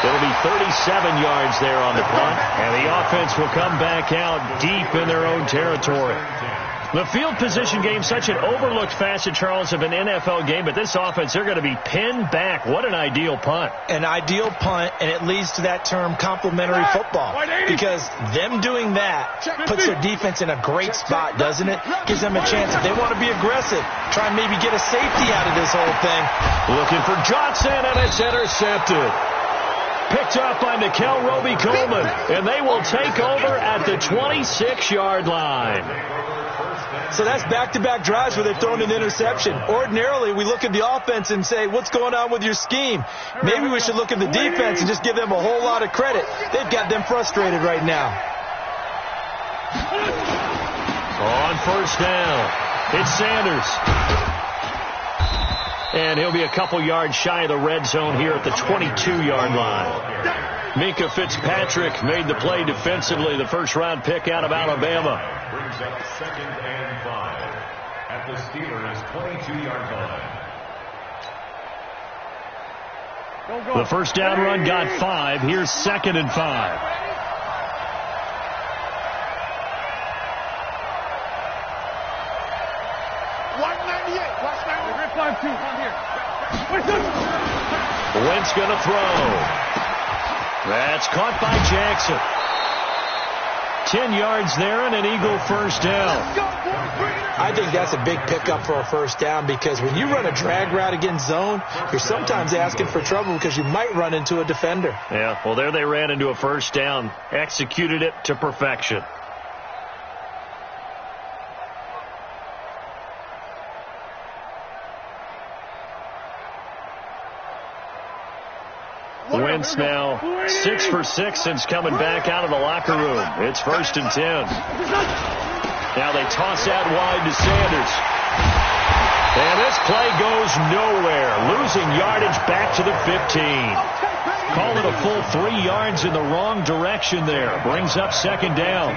It'll be 37 yards there on the punt, and the offense will come back out deep in their own territory. The field position game, such an overlooked facet, Charles, of an NFL game, but this offense, they're going to be pinned back. What an ideal punt. An ideal punt, and it leads to that term complementary football, because them doing that puts their defense in a great spot, doesn't it? Gives them a chance, if they want to be aggressive, try and maybe get a safety out of this whole thing. Looking for Johnson, and it's intercepted. Picked up by Nickel Roby-Coleman, and they will take over at the 26-yard line. So that's back-to-back drives where they've thrown an interception. Ordinarily, we look at the offense and say, what's going on with your scheme? Maybe we should look at the defense and just give them a whole lot of credit. They've got them frustrated right now. On first down, it's Sanders. And he'll be a couple yards shy of the red zone here at the 22-yard line. Minkah Fitzpatrick made the play defensively, the first-round pick out of Alabama. Brings up 2nd and 5 at the Steelers' 22-yard line. The first down run got 5. Here's 2nd and 5. Wentz going to throw. That's caught by Jackson. 10 yards there and an Eagle first down. I think that's a big pickup for a first down because when you run a drag route against zone, you're sometimes asking for trouble because you might run into a defender. Yeah, well, there they ran into a first down. Executed it to perfection. Wentz now 6 for 6 since coming back out of the locker room. It's 1st and 10. Now they toss out wide to Sanders. And this play goes nowhere. Losing yardage back to the 15. Call it a full 3 yards in the wrong direction there. Brings up 2nd down.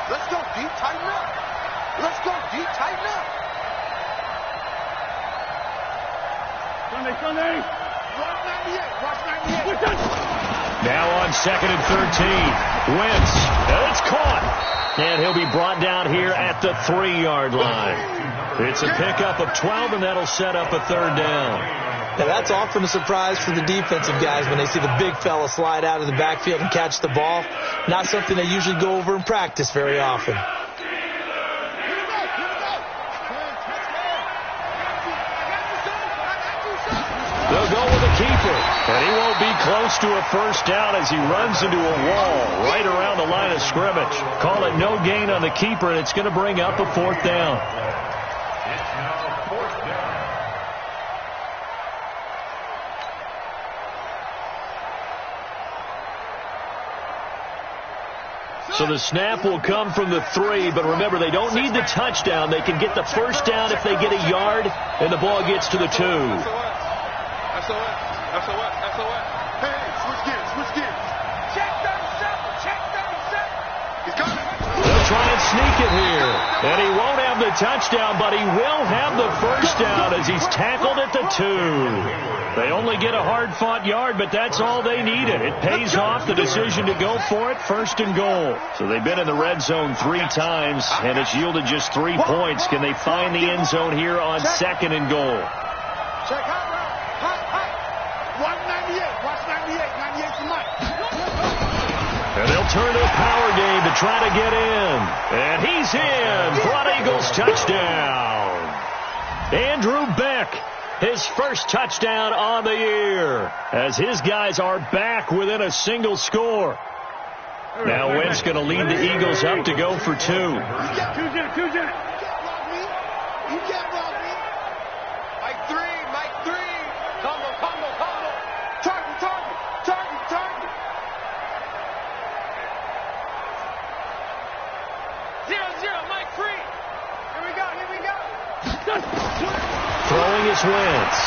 Let's go deep, tighten up. Let's go deep, tighten up. Sunday. Now on 2nd and 13. Wentz. It's caught. And he'll be brought down here at the 3-yard line. It's a pickup of 12, and that'll set up a 3rd down. Now that's often a surprise for the defensive guys when they see the big fella slide out of the backfield and catch the ball. Not something they usually go over in practice very often. They'll go with a keeper, and he won't be close to a first down as he runs into a wall right around the line of scrimmage. Call it no gain on the keeper, and it's going to bring up a 4th down. It's now 4th down. So the snap will come from the 3, but remember, they don't need the touchdown. They can get the first down if they get a yard, and the ball gets to the 2. SOS. Hey, switch gears. Check 37. He's coming. They'll try and sneak it here. And he won't have the touchdown, but he will have the first down as he's tackled at the 2. They only get a hard-fought yard, but that's all they needed. It pays off the decision to go for it, 1st and goal. So they've been in the red zone 3 times, and it's yielded just 3 points. Can they find the end zone here on 2nd and goal? Check high. 198. Watch 98. 98 to Mike. And they'll turn to a power game to try to get in. And he's in. Broad Eagles touchdown. Andrew Beck, his first touchdown on the year, as his guys are back within a single score. Now Wentz going to lead the Eagles up to go for 2. You can't block me. Mike 3. Combo. Target. 0-0, Mike 3. Here we go. Throwing is Wentz.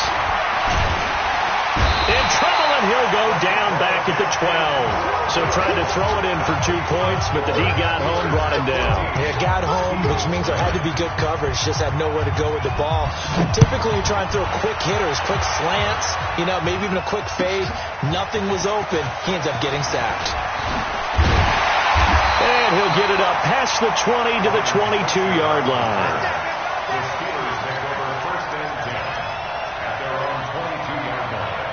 In trouble, and he'll go down back at the 12. So trying to throw it in for 2 points, but the D got home, brought him down. Yeah, got home, which means there had to be good coverage. Just had nowhere to go with the ball. Typically, you're trying to throw quick hitters, quick slants, maybe even a quick fade. Nothing was open. He ends up getting sacked. And he'll get it up past the 20 to the 22-yard line. The Steelers take over 1st and 10 at their own 22-yard line.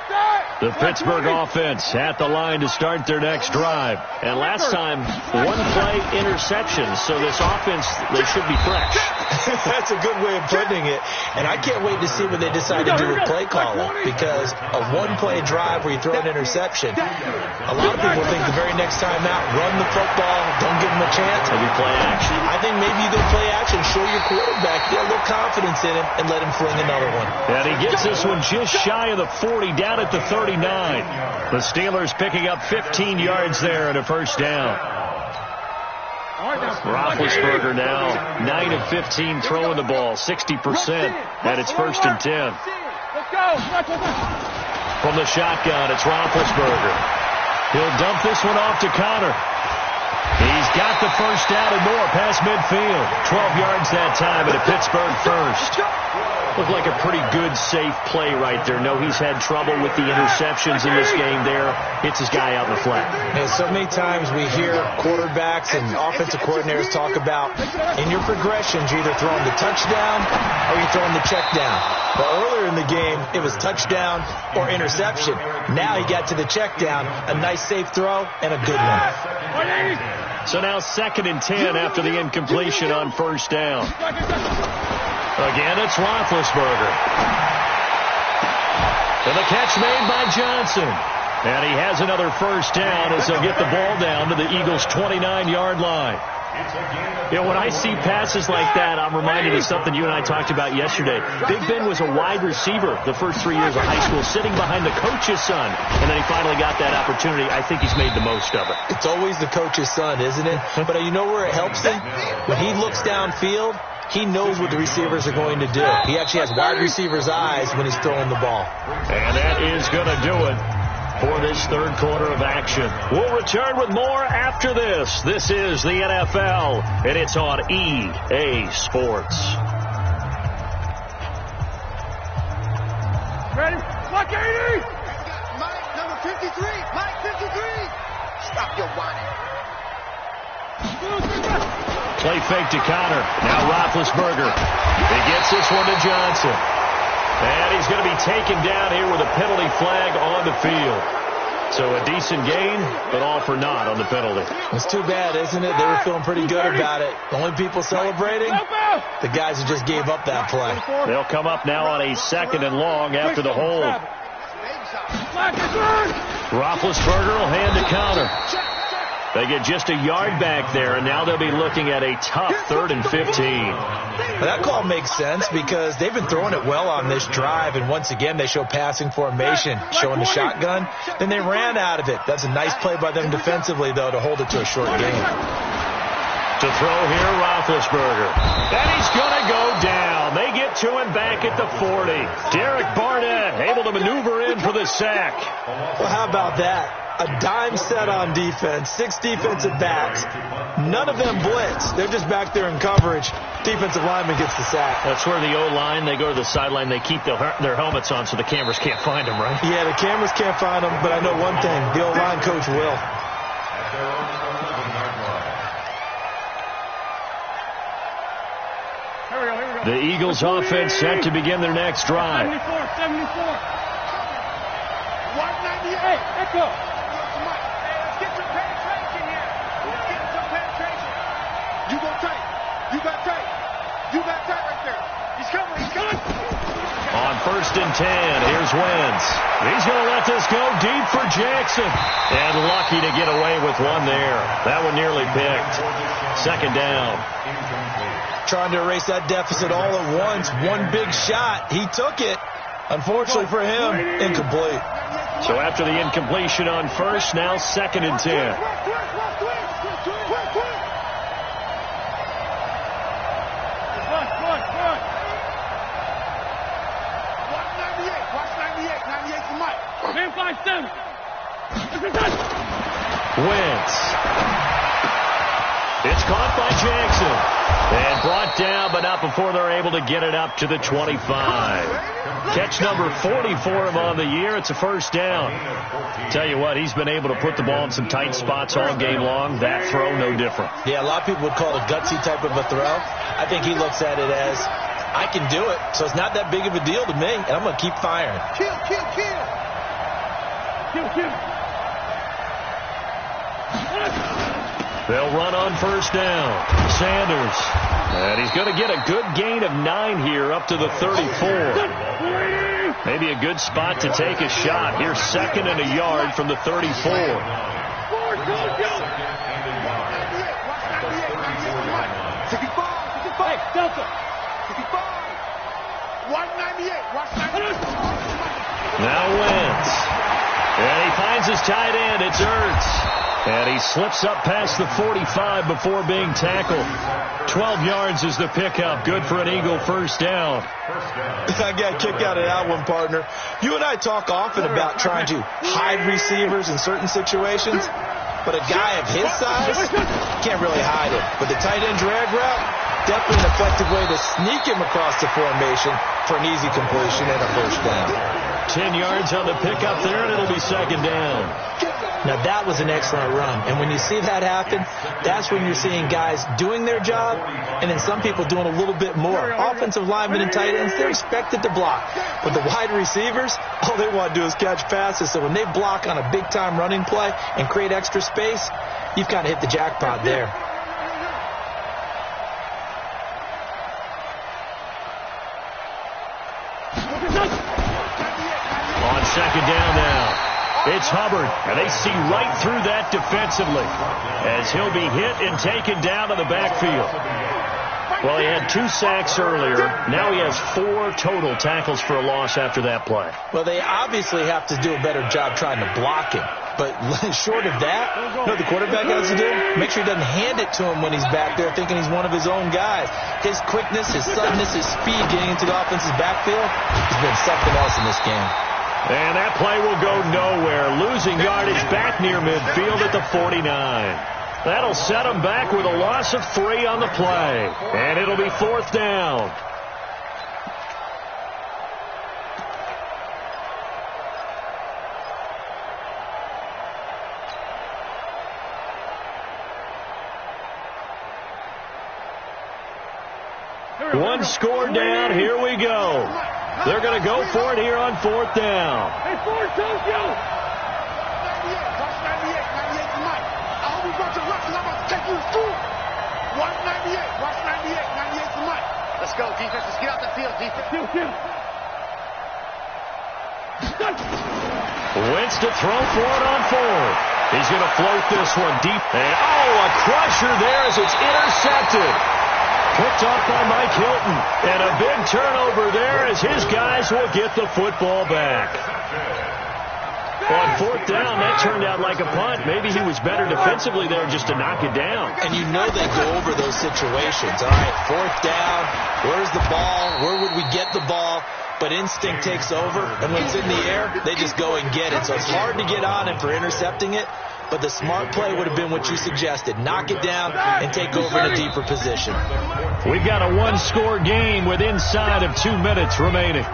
Start. The Pittsburgh offense at the line to start their next drive. And last time, one-play interception, so this offense, they should be fresh. That's a good way of putting it. And I can't wait to see what they decide to do with play calling, because a one-play drive where you throw an interception, a lot of people think the very next time out, run the football, don't give them a chance. Maybe play action. I think maybe you go play action, show your quarterback, get a little confidence in him, and let him fling another one. And he gets this one just shy of the 40, down at the 39. The Steelers picking up 15 yards there and a first down. Roethlisberger now 9 of 15 throwing the ball, 60%, and it's 1st and 10. From the shotgun, it's Roethlisberger. He'll dump this one off to Connor. He's got the first down and more past midfield. 12 yards that time and a Pittsburgh first. Looked like a pretty good, safe play right there. No, he's had trouble with the interceptions in this game there. Hits his guy out in the flat. And so many times we hear quarterbacks and offensive coordinators talk about in your progressions, you're either throwing the touchdown or you're throwing the check down. But earlier in the game, it was touchdown or interception. Now he got to the check down, a nice safe throw, and a good one. So now 2nd and 10 after the incompletion on first down. Again, it's Roethlisberger. And the catch made by Johnson. And he has another first down as he'll get the ball down to the Eagles' 29-yard line. You know, when I see passes like that, I'm reminded of something you and I talked about yesterday. Big Ben was a wide receiver the first 3 years of high school, sitting behind the coach's son. And then he finally got that opportunity. I think he's made the most of it. It's always the coach's son, isn't it? But you know where it helps him? When he looks downfield, he knows what the receivers are going to do. He actually has wide receivers' eyes when he's throwing the ball. And that is going to do it for this third quarter of action. We'll return with more after this. This is the NFL, and it's on EA Sports. Ready? Look, 80! Mike, number 53. Mike, 53. Stop your whining. Play fake to Connor. Now Roethlisberger. He gets this one to Johnson. And he's going to be taken down here with a penalty flag on the field. So a decent gain, but all for naught on the penalty. It's too bad, isn't it? They were feeling pretty good about it. The only people celebrating, the guys who just gave up that play. They'll come up now on a 2nd and long after the hold. Roethlisberger will hand to Connor. They get just a yard back there, and now they'll be looking at a tough 3rd and 15. Well, that call makes sense because they've been throwing it well on this drive, and once again they show passing formation, showing the shotgun. Then they ran out of it. That's a nice play by them defensively, though, to hold it to a short game. To throw here, Roethlisberger. And he's going to go down. They get to him back at the 40. Derek Barnett able to maneuver in for the sack. Well, how about that? A dime set on defense, 6 defensive backs. None of them blitz. They're just back there in coverage. Defensive lineman gets the sack. That's where the O-line, they go to the sideline, they keep their helmets on so the cameras can't find them, right? Yeah, the cameras can't find them, but I know one thing. The O-line coach will. The Eagles offense set to begin their next drive. 74. 198. Let's go. Let's get some penetration here. Let's get some penetration. You go tight. You got tight. You got tight right there. He's coming. He's coming. On 1st and 10, here's Wentz. He's going to let this go deep for Jackson. And lucky to get away with one there. That one nearly picked. 2nd down. Trying to erase that deficit all at once. One big shot. He took it. Unfortunately for him, incomplete. So after the incompletion on first, now 2nd and 10. Wentz. It's caught by Jackson. And brought down, but not before they're able to get it up to the 25. Catch number 40 for him on the year. It's a first down. Tell you what, he's been able to put the ball in some tight spots all game long. That throw, no different. Yeah, a lot of people would call it a gutsy type of a throw. I think he looks at it as, I can do it, so it's not that big of a deal to me, and I'm going to keep firing. Kill. They'll run on first down. Sanders. And he's going to get a good gain of 9 here up to the 34. Maybe a good spot to take a shot. Here's 2nd and a yard from the 34. Now Wentz. And he finds his tight end. It's Ertz. And he slips up past the 45 before being tackled. 12 yards is the pickup. Good for an Eagle first down. I got a kick out of that one, partner. You and I talk often about trying to hide receivers in certain situations, but a guy of his size can't really hide him. But the tight end drag route, definitely an effective way to sneak him across the formation for an easy completion and a first down. 10 yards on the pickup there, and it'll be 2nd down. Now, that was an excellent run. And when you see that happen, that's when you're seeing guys doing their job and then some people doing a little bit more. Offensive linemen and tight ends, they're expected to block. But the wide receivers, all they want to do is catch passes. So when they block on a big-time running play and create extra space, you've got to hit the jackpot there. On 2nd down now. It's Hubbard, and they see right through that defensively as he'll be hit and taken down to the backfield. Well, he had 2 sacks earlier. Now he has 4 total tackles for a loss after that play. Well, they obviously have to do a better job trying to block him. But short of that, you know what the quarterback has to do? Make sure he doesn't hand it to him when he's back there thinking he's one of his own guys. His quickness, his suddenness, his speed getting into the offense's backfield has been something else in this game. And that play will go nowhere. Losing yardage back near midfield at the 49. That'll set them back with a loss of 3 on the play. And it'll be 4th down. One score down. Here we go. They're going to go for it here on 4th down. Hey, Ford, Tokyo! 98, watch 98, 98 tonight. I hope you brought your reps because I'm about to take you to school. Watch 98, watch 98, 98 tonight. Let's go, defense. Let's get out the field, defense. Wentz to throw for it on 4th. He's going to float this one deep. And, a crusher there as it's intercepted. Picked off by Mike Hilton. And a big turnover there as his guys will get the football back. On 4th down, that turned out like a punt. Maybe he was better defensively there just to knock it down. And you know they go over those situations. All right, 4th down. Where's the ball? Where would we get the ball? But instinct takes over. And when it's in the air, they just go and get it. So it's hard to get on him for intercepting it. But the smart play would have been what you suggested. Knock it down and take over in a deeper position. We've got a 1-score game with inside of 2 minutes remaining.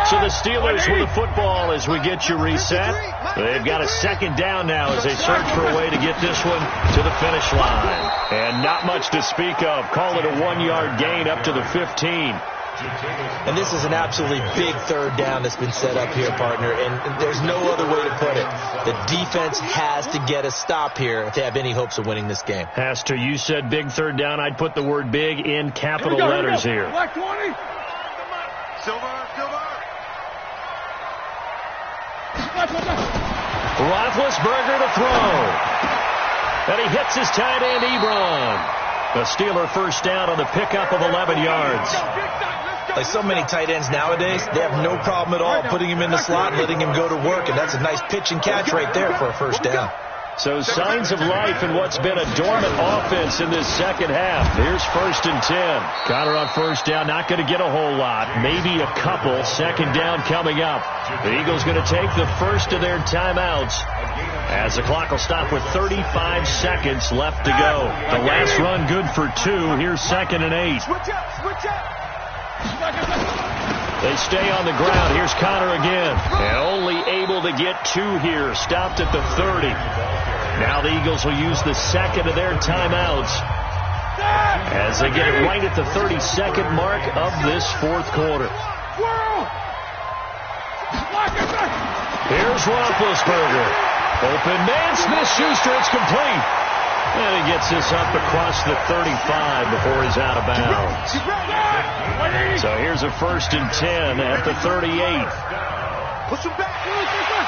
So the Steelers with the football as we get you reset. They've got a 2nd down now as they search for a way to get this one to the finish line. And not much to speak of. Call it a 1-yard gain up to the 15. And this is an absolutely big 3rd down that's been set up here, partner. And there's no other way to put it. The defense has to get a stop here if they have any hopes of winning this game. Has to. You said big 3rd down. I'd put the word big in capital letters here. Black 20. Silver. Roethlisberger to throw. And he hits his tight end, Ebron. The Steeler first down on the pickup of 11 yards. Like so many tight ends nowadays, they have no problem at all putting him in the slot and letting him go to work. And that's a nice pitch and catch right there for a first down. So signs of life in what's been a dormant offense in this second half. Here's 1st and 10. Connor on first down, not going to get a whole lot. Maybe a couple. 2nd down coming up. The Eagles going to take the first of their timeouts as the clock will stop with 35 seconds left to go. The last run good for 2. Here's 2nd and 8. They stay on the ground. Here's Connor again. And only able to get 2 here. Stopped at the 30. Now the Eagles will use the 2nd of their timeouts as they get it right at the 32nd mark of this fourth quarter. Here's Roethlisberger. Open man, Smith-Schuster, it's complete. And he gets this up across the 35 before he's out of bounds. So here's a 1st and 10 at the 38.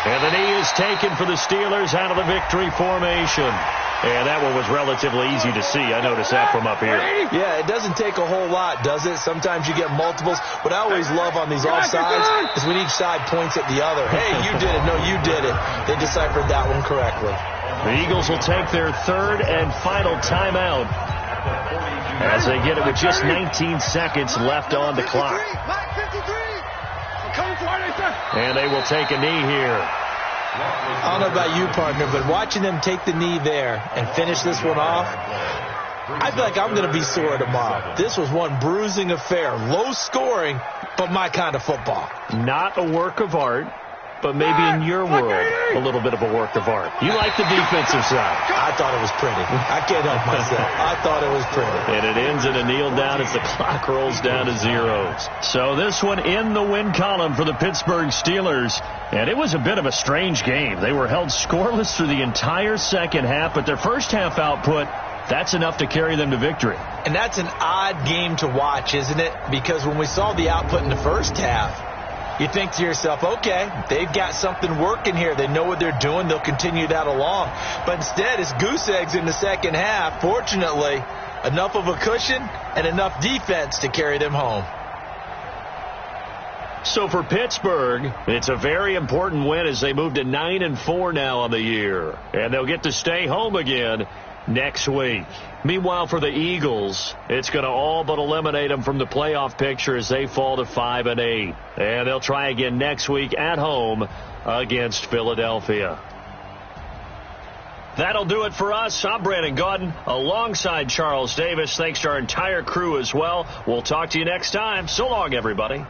And the knee is taken for the Steelers out of the victory formation. And that one was relatively easy to see. I noticed that from up here. Yeah, it doesn't take a whole lot, does it? Sometimes you get multiples. What I always love on these offsides is when each side points at the other. Hey, you did it. No, you did it. They deciphered that one correctly. The Eagles will take their 3rd and final timeout as they get it with just 19 seconds left on the clock. And they will take a knee here. I don't know about you, partner, but watching them take the knee there and finish this one off, I feel like I'm going to be sore tomorrow. This was one bruising affair. Low scoring, but my kind of football. Not a work of art, but maybe in your world, a little bit of a work of art. You like the defensive side. I thought it was pretty. I can't help myself. I thought it was pretty. And it ends in a kneel down as the clock rolls down to zeros. So this one in the win column for the Pittsburgh Steelers. And it was a bit of a strange game. They were held scoreless through the entire second half, but their first half output, that's enough to carry them to victory. And that's an odd game to watch, isn't it? Because when we saw the output in the first half, you think to yourself, okay, they've got something working here. They know what they're doing. They'll continue that along. But instead, it's goose eggs in the second half. Fortunately, enough of a cushion and enough defense to carry them home. So for Pittsburgh, it's a very important win as they move to 9-4 now on the year. And they'll get to stay home again next week. Meanwhile, for the Eagles, it's going to all but eliminate them from the playoff picture as they fall to 5-8. And they'll try again next week at home against Philadelphia. That'll do it for us. I'm Brandon Gaudin alongside Charles Davis. Thanks to our entire crew as well. We'll talk to you next time. So long, everybody.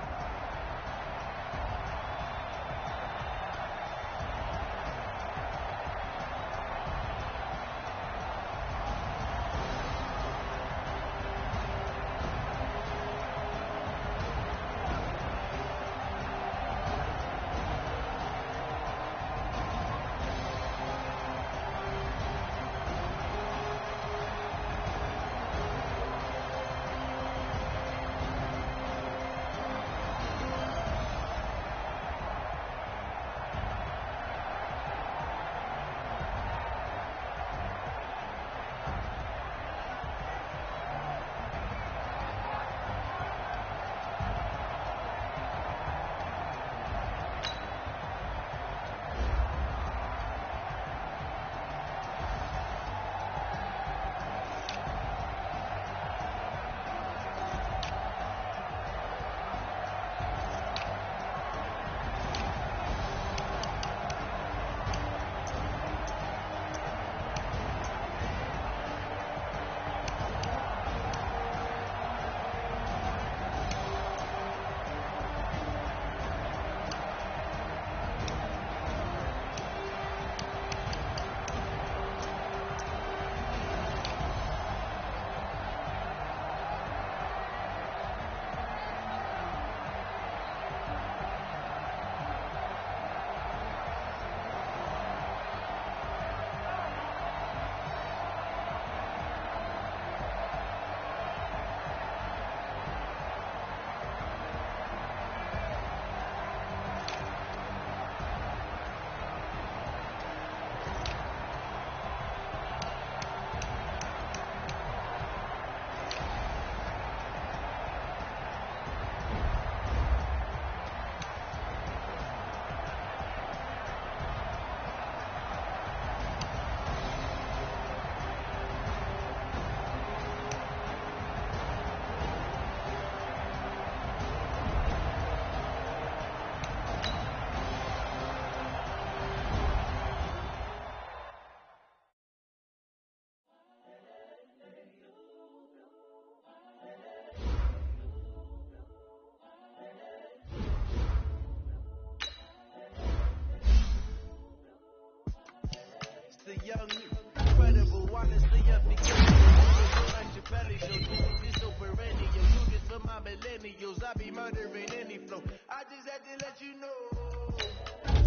the young, incredible, honestly, up the game. Like your belly I be murdering any flow. I just had to let you know.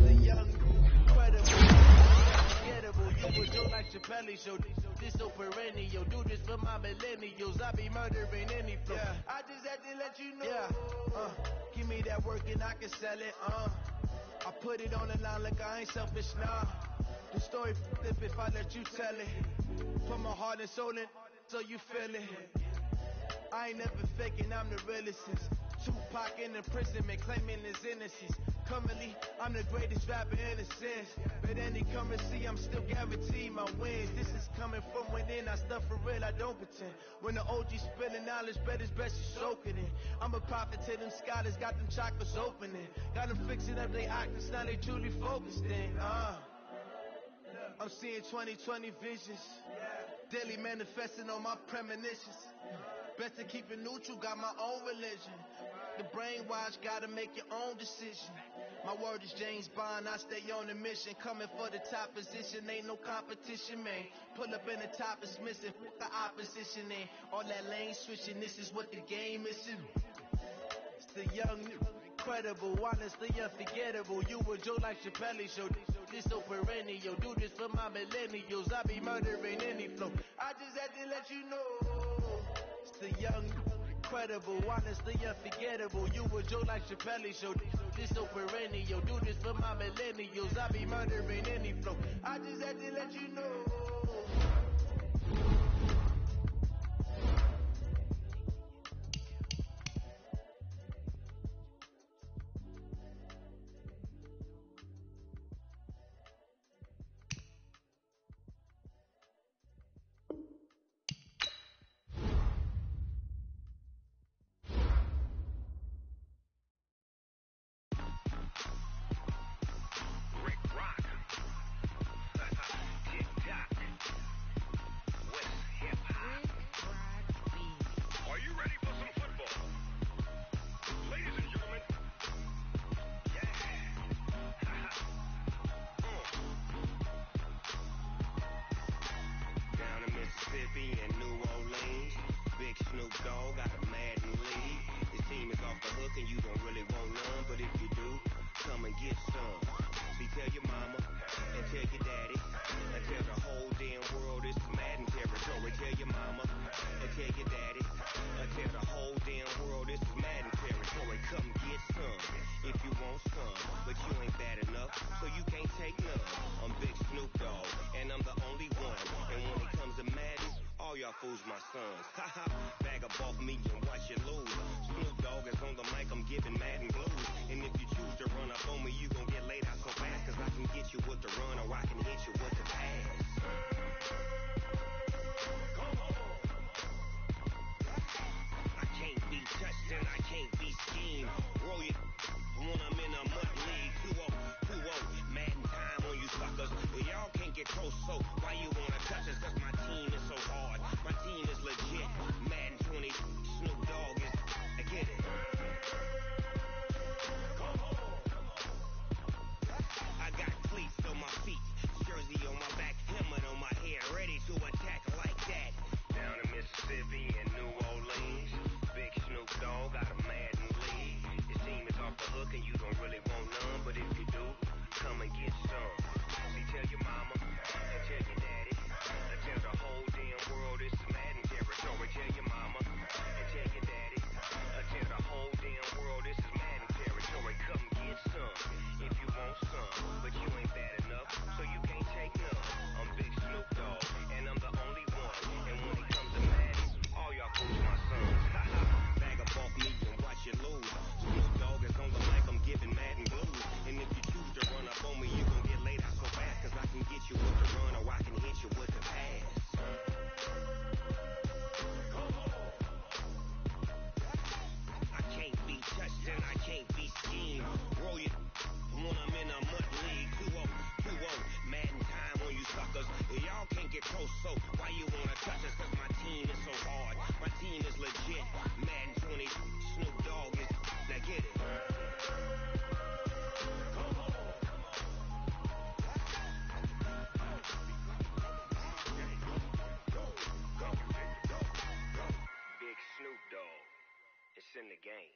The young, incredible, unforgettable. You was Joe like Chappelle show. This so perennial. Do this for my millennials. I be murdering any flow. Yeah. I just had to let you know. Yeah. Give me that work and I can sell it. I put it on the line like I ain't selfish, nah. The story flip if I let you tell it. Put my heart and soul in so you feel it. I ain't never faking, I'm the realest. Tupac in imprisonment, claiming his innocence. Currently, I'm the greatest rapper in a sense. But any currency, I'm still guaranteed my wins. This is coming from within, I stuff for real, I don't pretend. When the OG spilling knowledge, bet it's best you soak it in. I'm a prophet to them scholars, got them chakras opening. Got them fixing up they actors, now they truly focused in. I'm seeing 2020 visions. Daily manifesting on my premonitions. Best to keep it neutral, got my own religion. The brainwash, gotta make your own decision. My word is James Bond, I stay on the mission. Coming for the top position, ain't no competition, man. Pull up in the top is missing, put the opposition in. All that lane switching, this is what the game is. It's the young, incredible, honestly unforgettable. You were Joe like Chappelle show. This so perennial, do this for my millennials. I be murdering any flow. I just had to let you know. It's the young, incredible, honestly unforgettable. You were Joe like Chappelle show. This so perennial, do this for my millennials. I be murdering any flow. I just had to let you know. My sons, bag up off me and watch you lose. Snoop Dogg is on the mic, I'm giving Madden blues. And if you choose to run up on me, you gon' get laid out so fast. Cause I can get you with the run or I can hit you with the pass. I can't be touched and I can't be schemed. Roll you when I'm in a mud league. 2-0, 2-0, Madden time on you suckers. Y'all can't get close, so why you wanna touch us? Cause my team is so hard. My team is legit. Madden 20, Snoop Dogg is, I get it. I got cleats on my feet, jersey on my back, helmet on my head, ready to attack like that. Down in Mississippi and New Orleans, big Snoop Dogg got a Madden league. Your team is off the hook and you don't really want none, but if you do, come and get some. See, tell your mama and tell your daddy and tell the whole damn world it's Madden territory. Tell your mama and tell your daddy and tell the whole damn world this is Madden territory. Come get some if you want some, but you ain't bad enough, so you can't take none. I'm Big Snoop Dogg, and I'm the only one. And when it comes to Madden, all y'all fools my sons. Bag up off me and watch you lose. Snoop Dogg is on the mic, I'm giving Madden blues. And if you choose to run up on me, you gon' get laid out so fast. Cause I can get you with the run or I can hit you with the pass. I can't be touched and I can't be schemed. Roll you when I'm in a mud league. 2-0, 2-0, Madden time on you suckers. Y'all can't get close, so why you wanna touch us? Cause my team is so hard. My team is legit. Madden 20, Snoop Dogg is, now get it. Big Snoop Dogg, it's in the game.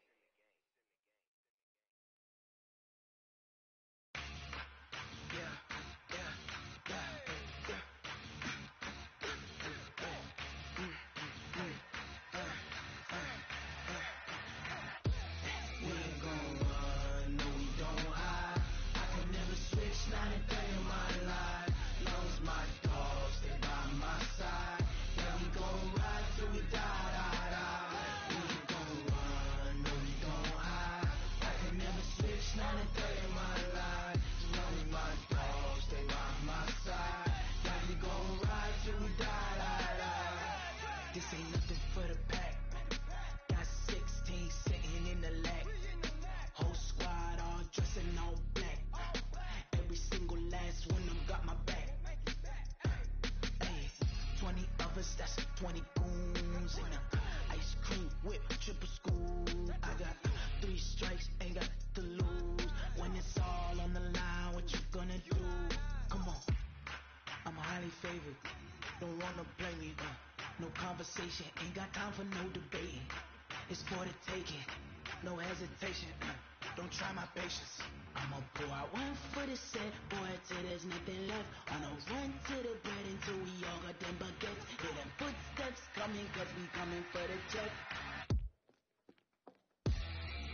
conversation, ain't got time for no debating. It's for the taking, no hesitation. Don't try my patience. I'ma pull out one for the set, boy, till there's nothing left. On a run to the bread until we all got them baguettes. Hear them footsteps coming, cause we coming for the check.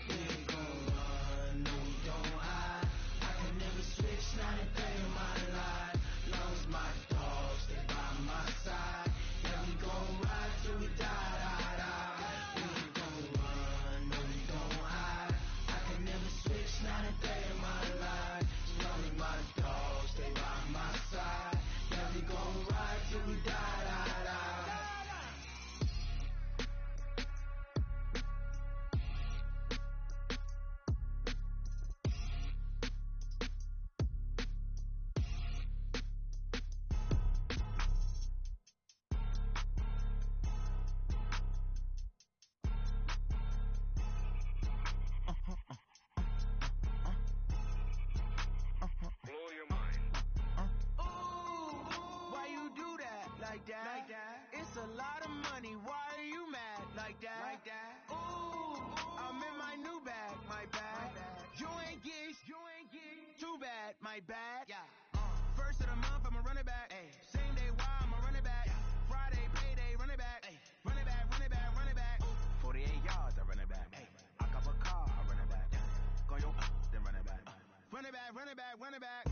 We ain't gon' run, no we don't hide. I can never switch, not a day in my life. Long as my dogs stay by my side. Yeah, we gon' ride till we die, die, die. We ain't gon' run, no we don't hide. I can never switch, not a day in my life. Long as my dogs stay by my side. Yeah, we gon' ride till we die, die, die. Blow your mind. Why you do that like that? Like that? It's a lot of money. Why are you mad like that? Like that? Ooh, I'm in my new bag, my bag. You ain't geeks, too bad, my bad. Yeah. First of the month, I'ma run it back. Ay. Same day, why I'ma run it back. Friday, payday, run it back. Ay. Run it back, run it back, run it back. 48 yards, I run it back. Ay. I cop a car, I run it back. Go yo, then run it back. Run it back, run it back, run it back.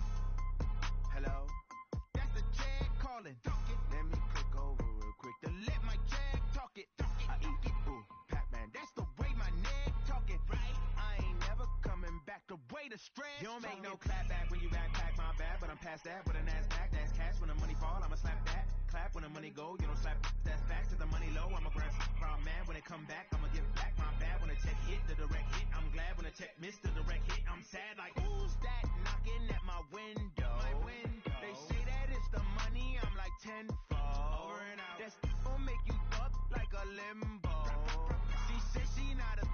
Hello? That's the jag calling. Let me click over real quick to let my jag talk it. I eat it, ooh, Pac-Man. That's the way my neck talking, right? I ain't never coming back. The way the stress. You don't make no clap back when you backpack, my bad, but I'm past that. With a NASDAQ, that's cash. When the money fall, I'ma slap that. Clap when the money go, you don't slap. That's back to the money low. I'ma grab round man when it come back. I'ma give back my bad when the check hit the direct hit. I'm glad when the check missed the direct hit. I'm sad like who's that knocking at my window? My window. They say that it's the money. I'm like tenfold. Over and out. That's gon' make you up like a limbo. She said she not a.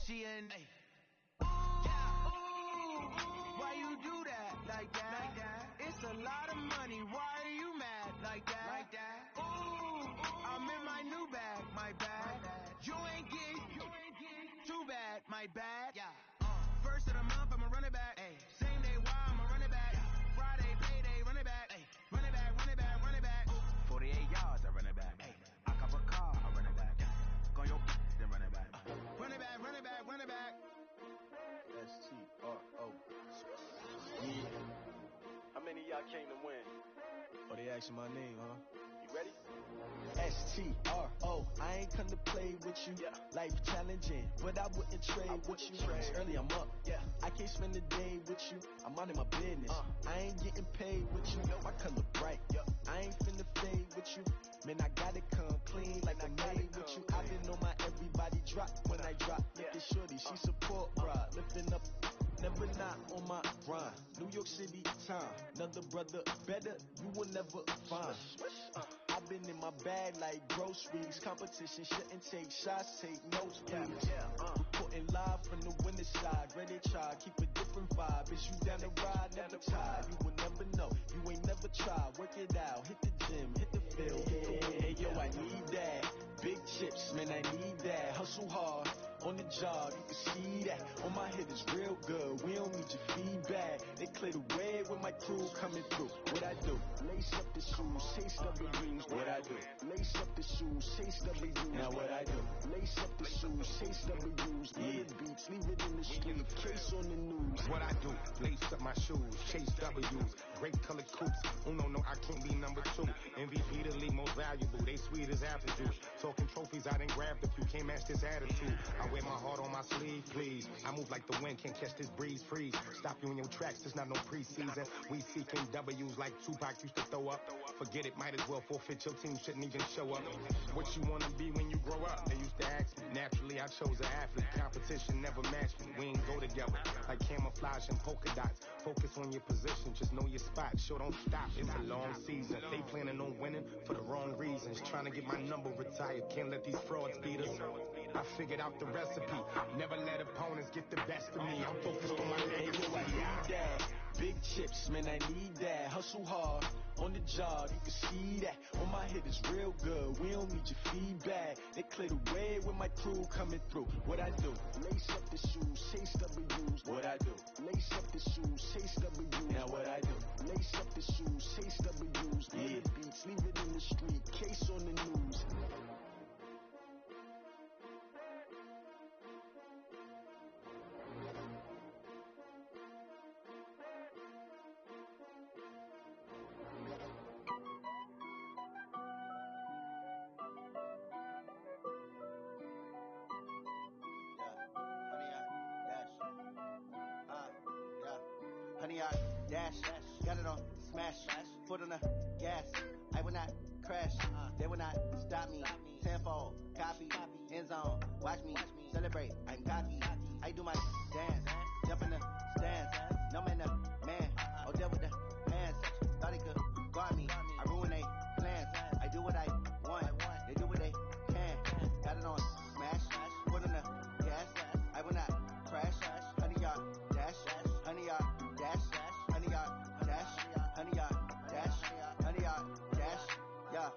She an. Why you do that like that? Like that? It's a lot of money. Why are you mad like that? Like that? Ooh, I'm in my new bag, my bag. You ain't geeks, too bad, my bad. Yeah. First of the month, I'ma run it back. Ay. Same day, why I'ma run it back. Friday, payday, run it back. Ay. Run it back, run it back, run it back. 48 yards, I run it back. Ay. I cop a car, I run it back. Go yo, then run it back. Run it back, run it back, run it back. S-T-R-O. Yeah. How many of y'all came to win? Oh, they asking my name, huh? You ready? S-T-R-O. I ain't come to play with you. Yeah. Life challenging, but I wouldn't trade with you. It's early, I'm up. Yeah. I can't spend the day with you. I'm out of my business. I ain't getting paid with you. My color bright. I ain't finna fade with you. Man, I gotta come clean like I made with you. I didn't know my everybody drop when I drop. Look at shorty, she support, bruh. Lifting up. Never not on my grind. New York City time. Another brother better, you will never find. I've been in my bag like groceries. Competition shouldn't take shots, take notes, please. Reporting live from the winter side. Ready to try, keep a different vibe. Is you down the ride, never tired. You will never know, you ain't never tried. Work it out, hit the gym, hit the field. Hey yo, I need that. Big chips, man, I need that. Hustle hard. On the job, you can see that. On my head is real good. We don't need your feedback. They clear the way with my crew coming through. What I do? Lace up the shoes, chase W's. What I do? Lace up the shoes, chase W's. Now what I do? Lace up the shoes, chase W's. Yeah. Beats, leave it in the street. Case on the news. What I do? Lace up my shoes, chase W's. Great colored coops. Uno, no, I can't be number two. MVP, the league most valuable. They sweet as apple juice. Talking trophies, I didn't grab the few. Can't match this attitude. I wear my heart on my sleeve, please. I move like the wind, can't catch this breeze, freeze. Stop you in your tracks, there's not no preseason. We seeking W's like Tupac used to throw up. Forget it, might as well forfeit. Your team shouldn't even show up. What you wanna be when you grow up? They used to ask me. Naturally, I chose an athlete. Competition never matched me. We ain't go together like camouflage and polka dots. Focus on your position, just know your spot. Sure, don't stop, it's a long season. They planning on winning for the wrong reasons. Trying to get my number retired, can't let these frauds beat us. I figured out the recipe. Never let opponents get the best of me. I'm focused on my legacy. Big chips, man, I need that. Hustle hard, on the job, you can see that. On my hit is real good, we don't need your feedback. They clear the way with my crew coming through. What I do? Lace up the shoes, chase W's. What I do? Lace up the shoes, chase W's. Now what I do? Lace up the shoes, chase W's. Yeah. Beats, leave it in the street, case on the news. Honey, I dash, got it on smash, foot on the gas. I will not crash, they will not stop me. Tenfold, copy, end zone, watch me celebrate. I'm cocky, I do my dance, jump in the stands. No man, the man, oh deal with the hands. Thought he could guard me, I ruin they plans. I do what I want, they do what they can. Got it on smash, foot on the gas. I will not crash, honey, y'all dash, honey, y'all dash, honey, y'all dash, honey, y'all dash, honey, y'all dash, yeah.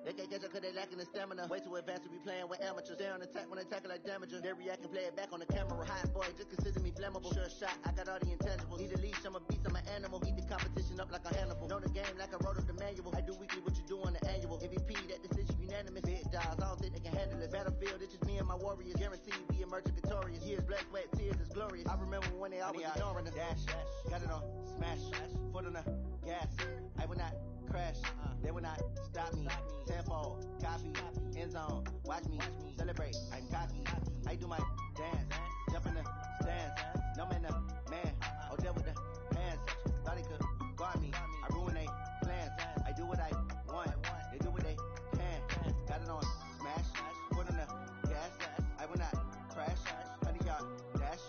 They can't catch up cause they lacking the stamina. Way too advanced to be playing with amateurs. Stay on attack when they tackle like damager. They react and play it back on the camera. Hot boy, just consider me flammable. Sure shot, I got all the intangibles. Need a leash, I'm a beast, I'm an animal. Eat the competition up like a Hannibal. Know the game like I wrote up the manual. I do weekly what you do on the annual. MVP, that decision unanimous. Big dogs, I don't think they can handle this. Battlefield, it's just me and my warriors. Guaranteed we emerging victorious. Years, blood, sweat, tears, is glorious. I remember when they always ignoring us. Dash, got it on smash, foot on the gas. I will not crash, they will not stop me. Tenfold, copy, end zone, watch me celebrate. I'm cocky, I do my dance, jump in the stands. No man, the man, oh deal with the hands. Thought he could guard me, I ruin they plans. I do what I want, they do what they can. Got it on smash, foot on the gas. I will not crash, honey, y'all dash,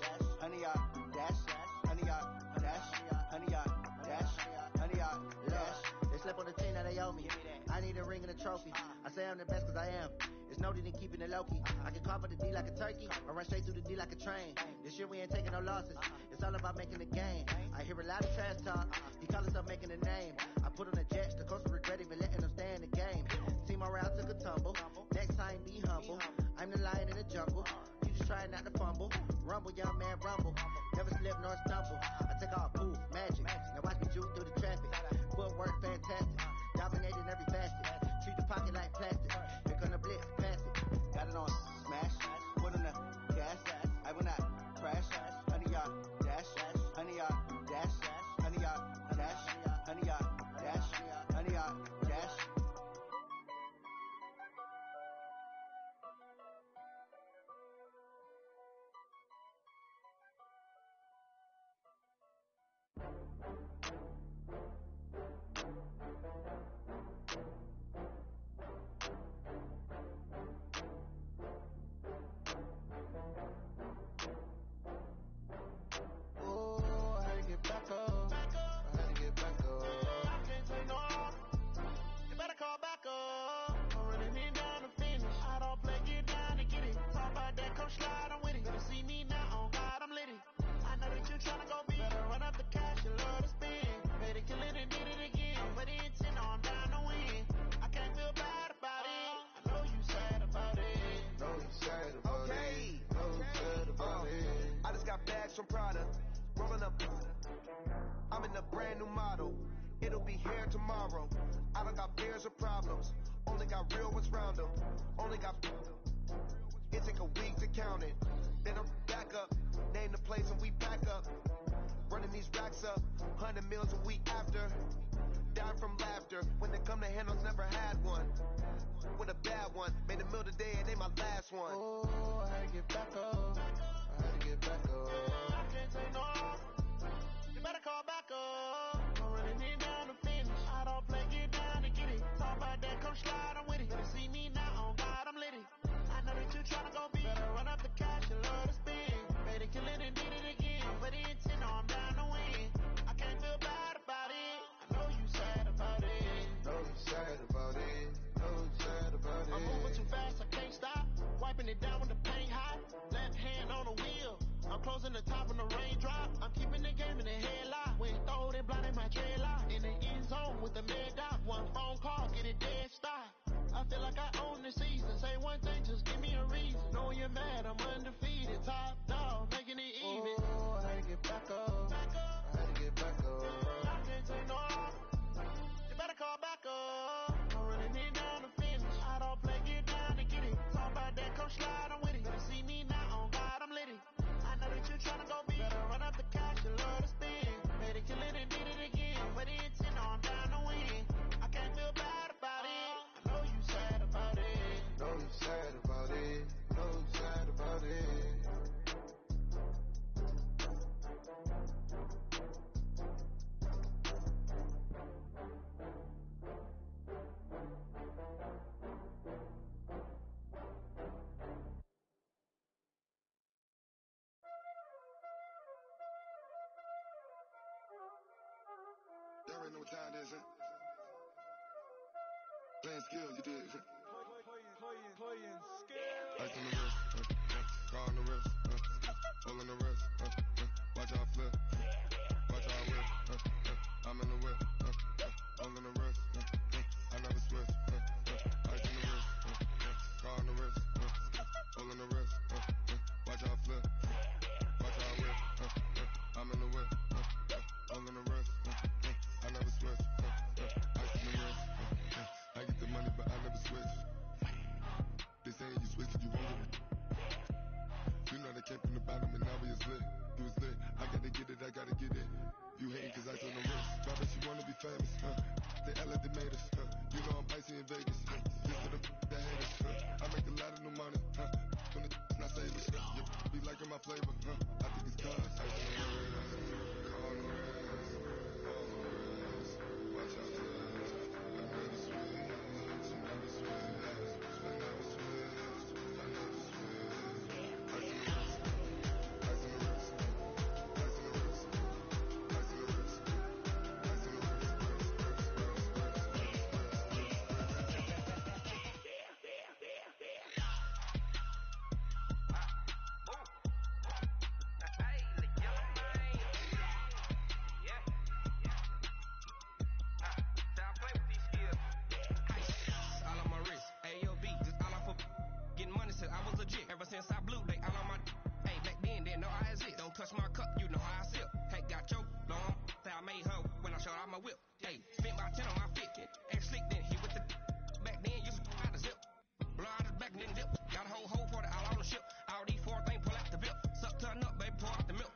honey, y'all dash, honey, y'all dash, honey, y'all dash, honey, y'all dash. They slept on the team, now they owe me. I need a ring and a trophy. I say I'm the best cause I am. It's no need in keeping it low-key. I can carve up the D like a turkey or run straight through the D like a train. This year we ain't taking no losses. It's all about making the game. I hear a lot of trash talk. He call himself making a name. I put on the jets. The coach will regret even letting them stay in the game. Team morale took a tumble. Next time be humble. I'm the lion in the jungle. You just try not to fumble. Rumble, young man, rumble. Never slip nor stumble. I take off poof, magic. Now watch me juke through the traffic. Footwork fantastic. Dominating every facet. Treat the pocket like plastic. Here come the blitz, pass it. Got it on smash, foot on the gas. I will not crash. Honey, y'all dash, honey, y'all dash, honey, y'all dash, honey, y'all dash, honey, y'all dash. From Prada, rolling up. I'm in a brand new model. It'll be here tomorrow. I don't got fears or problems. Only got real ones round them. Only got. It take a week to count it. Then I'm back up. Name the place and we back up. Running these racks up. 100 meals a week after. Down from laughter. When they come to handles, never had one. With a bad one. Made a meal today and they my last one. Oh, I had to get back up. I had to get back up. I can't take no. You better call back up. I'm running it down to finish. I don't play, get down to get it. Talk about that, come slide, I'm with it. Better see me now, on God, I'm litty. I know that you tryna go big. Better run up the cash and love to spin. Made it, kill it, and did it again. But the intent, no, I'm down to win. I can't feel bad about it. I know you sad about it. Know you sad about it. Know you sad about it. I'm moving too fast, I can't stop. Wiping it down when the paint hot. Left hand on the wheel. I'm closing the top when the rain drop. I'm keeping the game in the headlock. When it throws Shorty blinding my dreadlock in the end zone with the mad dot. One phone call, get it dead stop. I feel like I own the season. Say one thing, just give me a reason. Know you're mad, I'm undefeated. Top dog, making it even. Oh, I had to get back up. I had to get back up. I can't take no more. You better call back up. I'm running it down to finish. I don't play, get down to get it. Talk about that, come slide, I'm with it. Better see me now, on God, I'm litty. I know that you're trying to go big. Better run up the cash, you love to spin. Made it, kill it, and did it again. With the intent on down to win. I can't feel bad about it. I know you sad about it. Know you sad about it. Know you sad about it. You already know what time it is, huh? Playing skill, you did. Playing skill. Ice on the wrist, car on the wrist, pull on the wrist, watch out flip, watch out whip, I'm in the whip, pull on the wrist, I never switch, ice on the wrist, car on the wrist, pull on the wrist, watch out flip, watch out whip, I'm in the whip, pull on the wrist, I never switch, ice on the wrist, I get the money but I never switch. They saying you switch it, you won't get it. You know they came from the bottom and now we is lit. You was lit, I gotta get it, I gotta get it. You hating cause I told the wrist. Now that you wanna be famous, they act like they made us, You know I'm icy in Vegas, Just for the haters, I make a lot of new money, When the not savers, You be liking my flavor, I think it's cause ice on the wrist, on the wrist, on the wrist. Watch out, I never switch, never switch. Ever since I blew, they all on my. Hey, back then, didn't know I exist. Don't touch my cup, you know how I sip. Hey, got choked, long. Say I made her when I showed out my whip. Hey, spent my 10 on my fit. Ex slick, then he with the. Back then, used to out the zip. Blow out his back, then dip. Got a whole for the all on the ship. All these four things pull out the bip. Suck, turn up, baby, pour out the milk.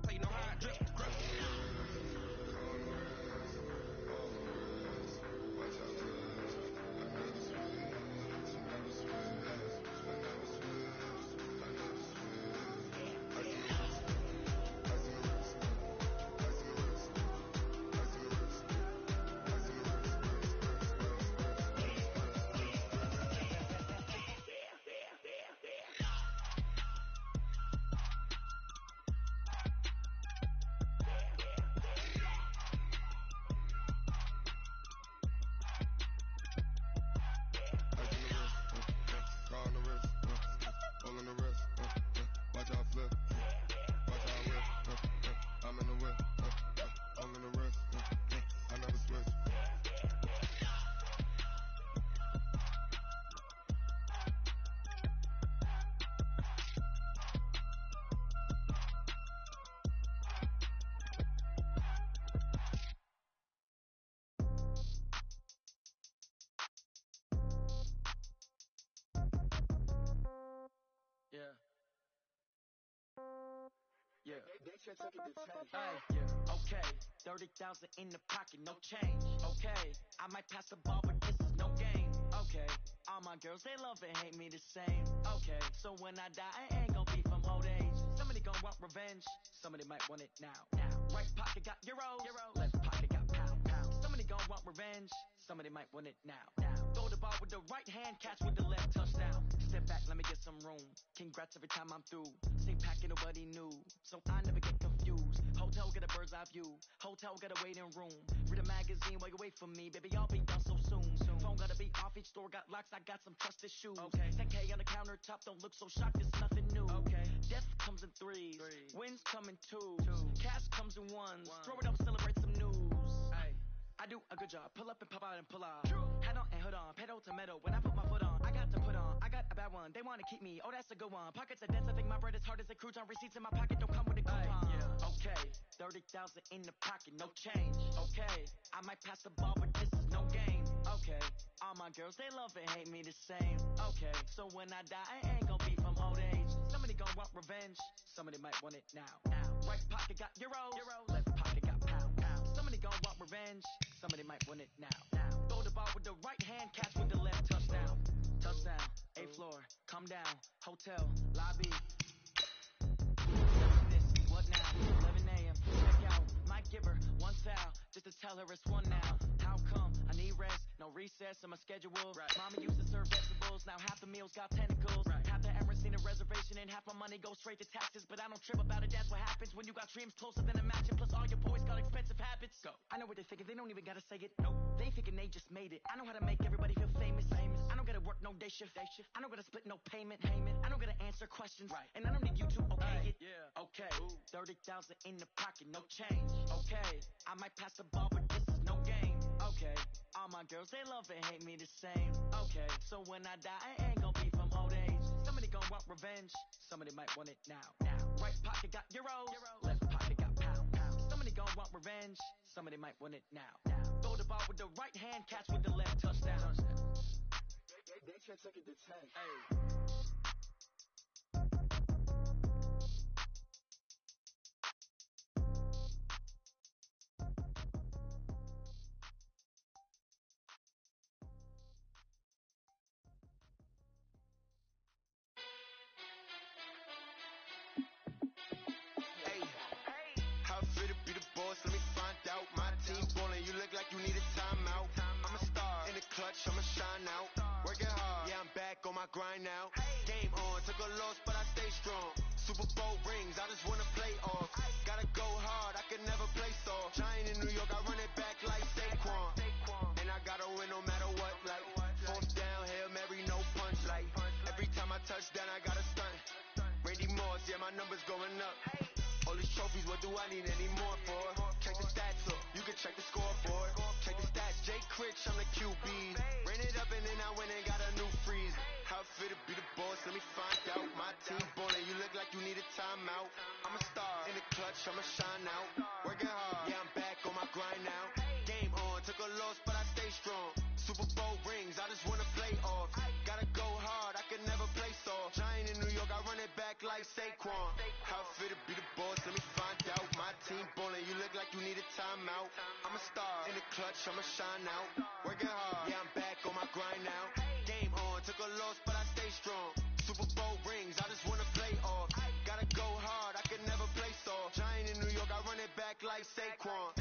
So you know how I drip. Grip. Okay, 30,000 in the pocket, no change. Okay, I might pass the ball, but this is no game. Okay, all my girls, they love and hate me the same. Okay, so when I die, I ain't gon' be from old age. Somebody gon' want revenge, somebody might want it now. Right pocket got euros, left pocket got pound. Somebody gon' want revenge, somebody might want it now. Throw the ball with the right hand, catch with the left, touchdown. Step back, let me get some room. Congrats every time I'm through. Same packet, nobody knew, so I never get confused. Hotel get a bird's eye view. Hotel got a waiting room. Read a magazine while you wait for me, baby. I'll be done so soon. Phone gotta be off. Each store got locks. I got some trusted shoes. Okay. 10K on the countertop. Don't look so shocked. It's nothing new. Okay. Death comes in threes. Wins come in twos. Cash comes in ones. Throw it up, celebrate some I do a good job. Pull up and pop out and pull off. Head on and hood on, pedal to metal. When I put my foot on, I got to put on. I got a bad one. They want to keep me. Oh, that's a good one. Pockets are dense. I think my bread is hard as a crouton. Receipts in my pocket don't come with a coupon. Yeah. Okay, 30,000 in the pocket, no change. Okay, I might pass the ball, but this is no game. Okay, all my girls they love and hate me the same. Okay, so when I die, I ain't gonna be from old age. Somebody gonna want revenge. Somebody might want it now. Right pocket got euros. Left pocket got pound. Somebody gonna want revenge. Somebody might want it now. Throw the ball with the right hand, catch with the left. Touchdown. Touchdown. 8th floor. Come down. Hotel. Lobby. What now? 11 a.m. Check out. Might give her one foul just to tell her it's one now. How come? I need rest. No recess in my schedule. Right. Mama used to serve vegetables. Now half the meals got tentacles. Right. Half the Emirates need a reservation and half my money goes straight to taxes. But I don't trip about it. That's what happens when you got dreams closer than a mansion. Plus all your boys got expensive habits. Go. I know what they're thinking. They don't even gotta say it. Nope. They thinking they just made it. I know how to make everybody feel famous. I don't gotta work no day shift. I don't gotta split no payment. I don't gotta answer questions. Right. And I don't need you to okay it. Yeah. Okay. 30,000 in the pocket, no change. Okay. I might pass the ball, but this is no game. Okay. All my girls, they love and hate me the same. Okay. So when I die, I ain't gonna be from old age. Somebody gonna want revenge. Somebody might want it now. Right pocket got euros. Left pocket got pound. Somebody gonna want revenge. Somebody might want it now. Throw the ball with the right hand, catch with the left. Touchdown. They can't take it to 10. Hey. Let me find out. My team ballin', you look like you need a timeout. I'm a star in the clutch, I'ma shine out. Working hard, yeah, I'm back on my grind now. Game on, took a loss, but I stay strong. Super Bowl rings, I just wanna play off. Gotta go hard, I can never play soft. Giant in New York, I run it back like Saquon. And I gotta win no matter what, like 4th down, Hail Mary, no punch. Like every time I touch down, I gotta stunt. Randy Moss, yeah, my numbers going up. All these trophies, what do I need any more for? Check the stats up, you can check the scoreboard. Check the stats, Jay Critch, I'm the QB. Ran it up and then I went and got a new freeze. How it feel to be the boss, let me find out. My team ballin', you look like you need a timeout. I'm a star in the clutch, I'ma shine out. Working hard, yeah, I'm back on my grind now. Game on, took a loss, but I stay strong. Super Bowl rings, I just wanna play off. Gotta go hard, I can never play soft. Giant in New York, I run it back like Saquon. How it feel to be the boss, let me find out. My team ballin', you look like you need a timeout. I'm a star in the clutch, I'ma shine out. Working hard, yeah, I'm back on my grind now. Game on, took a loss, but I stay strong. Super Bowl rings, I just wanna play off. Gotta go hard, I can never play soft. Giant in New York, I run it back like Saquon.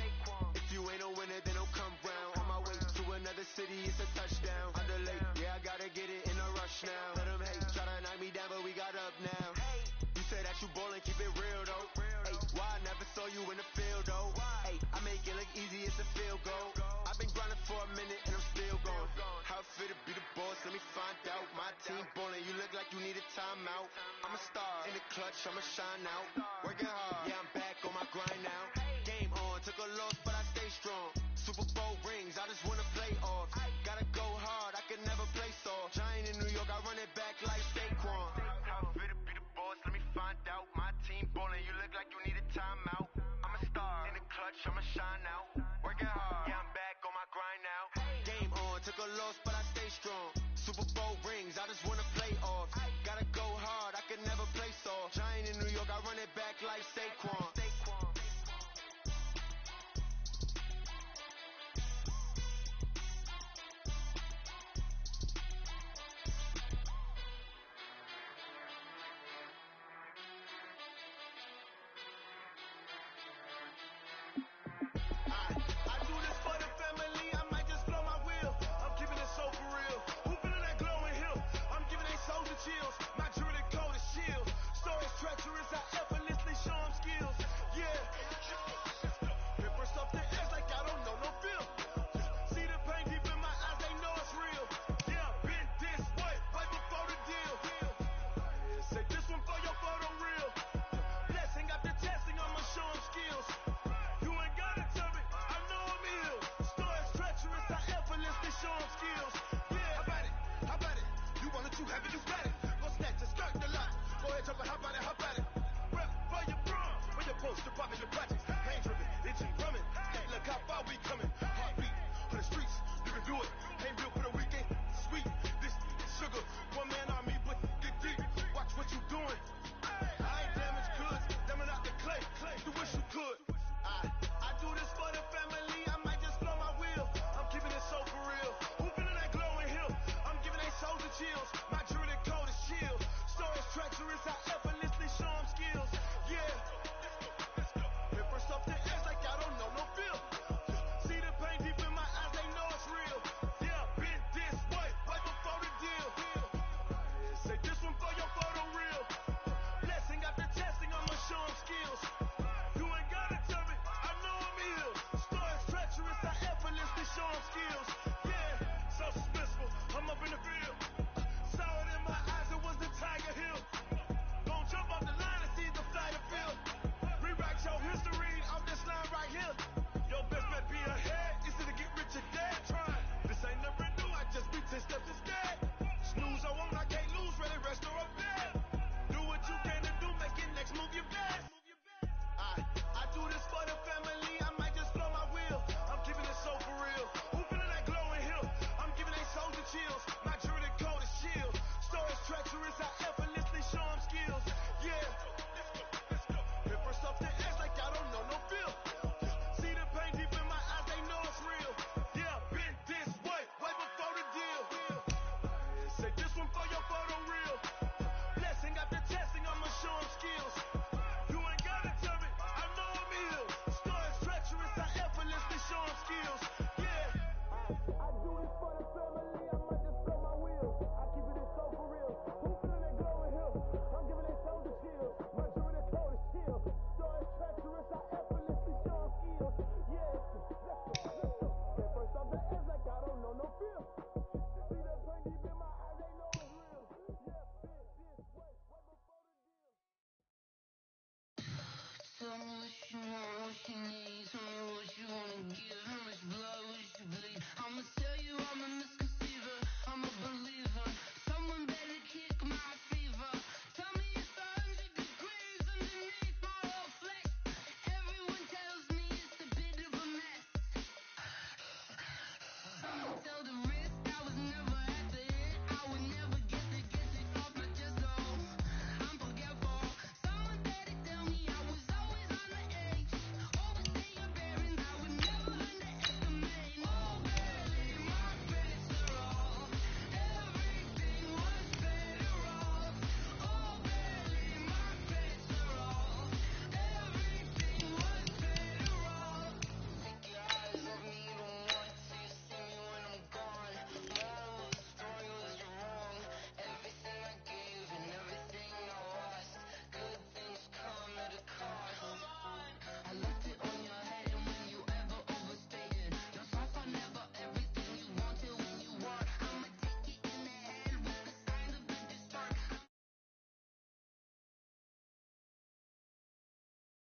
If you ain't a winner, then don't come round. On my way to another city, it's a touchdown. Under late, yeah, I gotta get it in a rush now. Let them hate, try to knock me down, but we got up now. You say that you ballin', keep it real though. Hey, why I never saw you in the field though? Hey, I make it look easy, it's a field goal. I've been grinding for a minute and I'm still going. How it feel to be the boss, let me find out. My team ballin', you look like you need a timeout. I'm a star in the clutch, I'ma shine out. Working hard, yeah, I'm back on my grind now. Game on, took a loss, but I stay strong. Super Bowl rings, I just wanna play off. Gotta go hard, I can never play soft. Giant in New York, I run it back like Saquon. How it feel to be the boss, let me find out. My team ballin', you look like you need a timeout. I'm a star in the clutch, I'ma shine out. Working hard, yeah, I'm back on my grind now. Game on, took a loss, but I stay strong. Super Bowl rings, I just wanna play off. Gotta go hard, I can never play soft. Giant in New York, I run it back like Saquon. My jewelry coat is shield. So it's treacherous, I effortlessly show them skills. it, how about it? Rep for your brum, for your post, department, your projects. Pain driven, itching, drumming. Hey, look how far we coming. Heartbeat for the streets, you can do it. Ain't built for the weekend, sweet. This sugar, one man army, but get deep. Watch what you doing. I ain't damaged goods, damn out the clay. You wish you could. I do this for the family. I might just blow my wheel. I'm keeping it so for real. Who feeling that glowing hill? I'm giving they souls the chills. My jewelry code is chill. Stories treacherous, I effortlessly show them skills. Yeah. Hit first off the edge like I don't know no feel. See the pain deep in my eyes, they know it's real. Yeah, been this way, way before the deal. Say this one for your photo reel. Blessing after testing, I'ma show them skills. You ain't gotta tell me, I know I'm ill. Stories treacherous, I effortlessly show them skills. Yeah, so suspenseful, I'm up in the field. Saw it in my eyes, it was the Tiger Hill. Gon' jump off the line and see the flight of field. Rewrite your history off this line right here. Your best bet be ahead, easy to get rich or dead. Trying, this ain't never new, I just be 10 steps instead. Snooze I won't, I can't lose, ready, rest or up bed. Do what you can to do, make it next move your best. I do this for the family, I might just blow my wheel. I'm keeping it so for real. Who feeling that glowing hill? I'm giving they souls the chills. My jewelry code is chill. Stories treacherous, I effortlessly show them skills. Yeah. Hit first off the edge like I don't know no feel. See the pain deep in my eyes, they know it's real. Yeah, been this way, way before the deal. Say this one for your photo reel. Blessing after testing, I'ma show them skills. You ain't gotta tell me, I know I'm ill. Stories treacherous, I effortlessly show them skills. Yeah. I do this for the family, I might just blow my wheel. I keep it so for real. Who feeling that glowing hill? I'm giving they souls the chill. My jewelry code is chill. Stories treacherous, I effortlessly show them skills. Yeah, let's go. Get first off the edge like I don't know no feel. See that pain deep in my eyes, they know it's real. Yeah, been this way, way before the deal. Tell me what you want, what you need. Tell me what you wanna give. How much blood would you bleed? I'ma tell you I'm a misconceiver. I'm a believer. Someone better kick my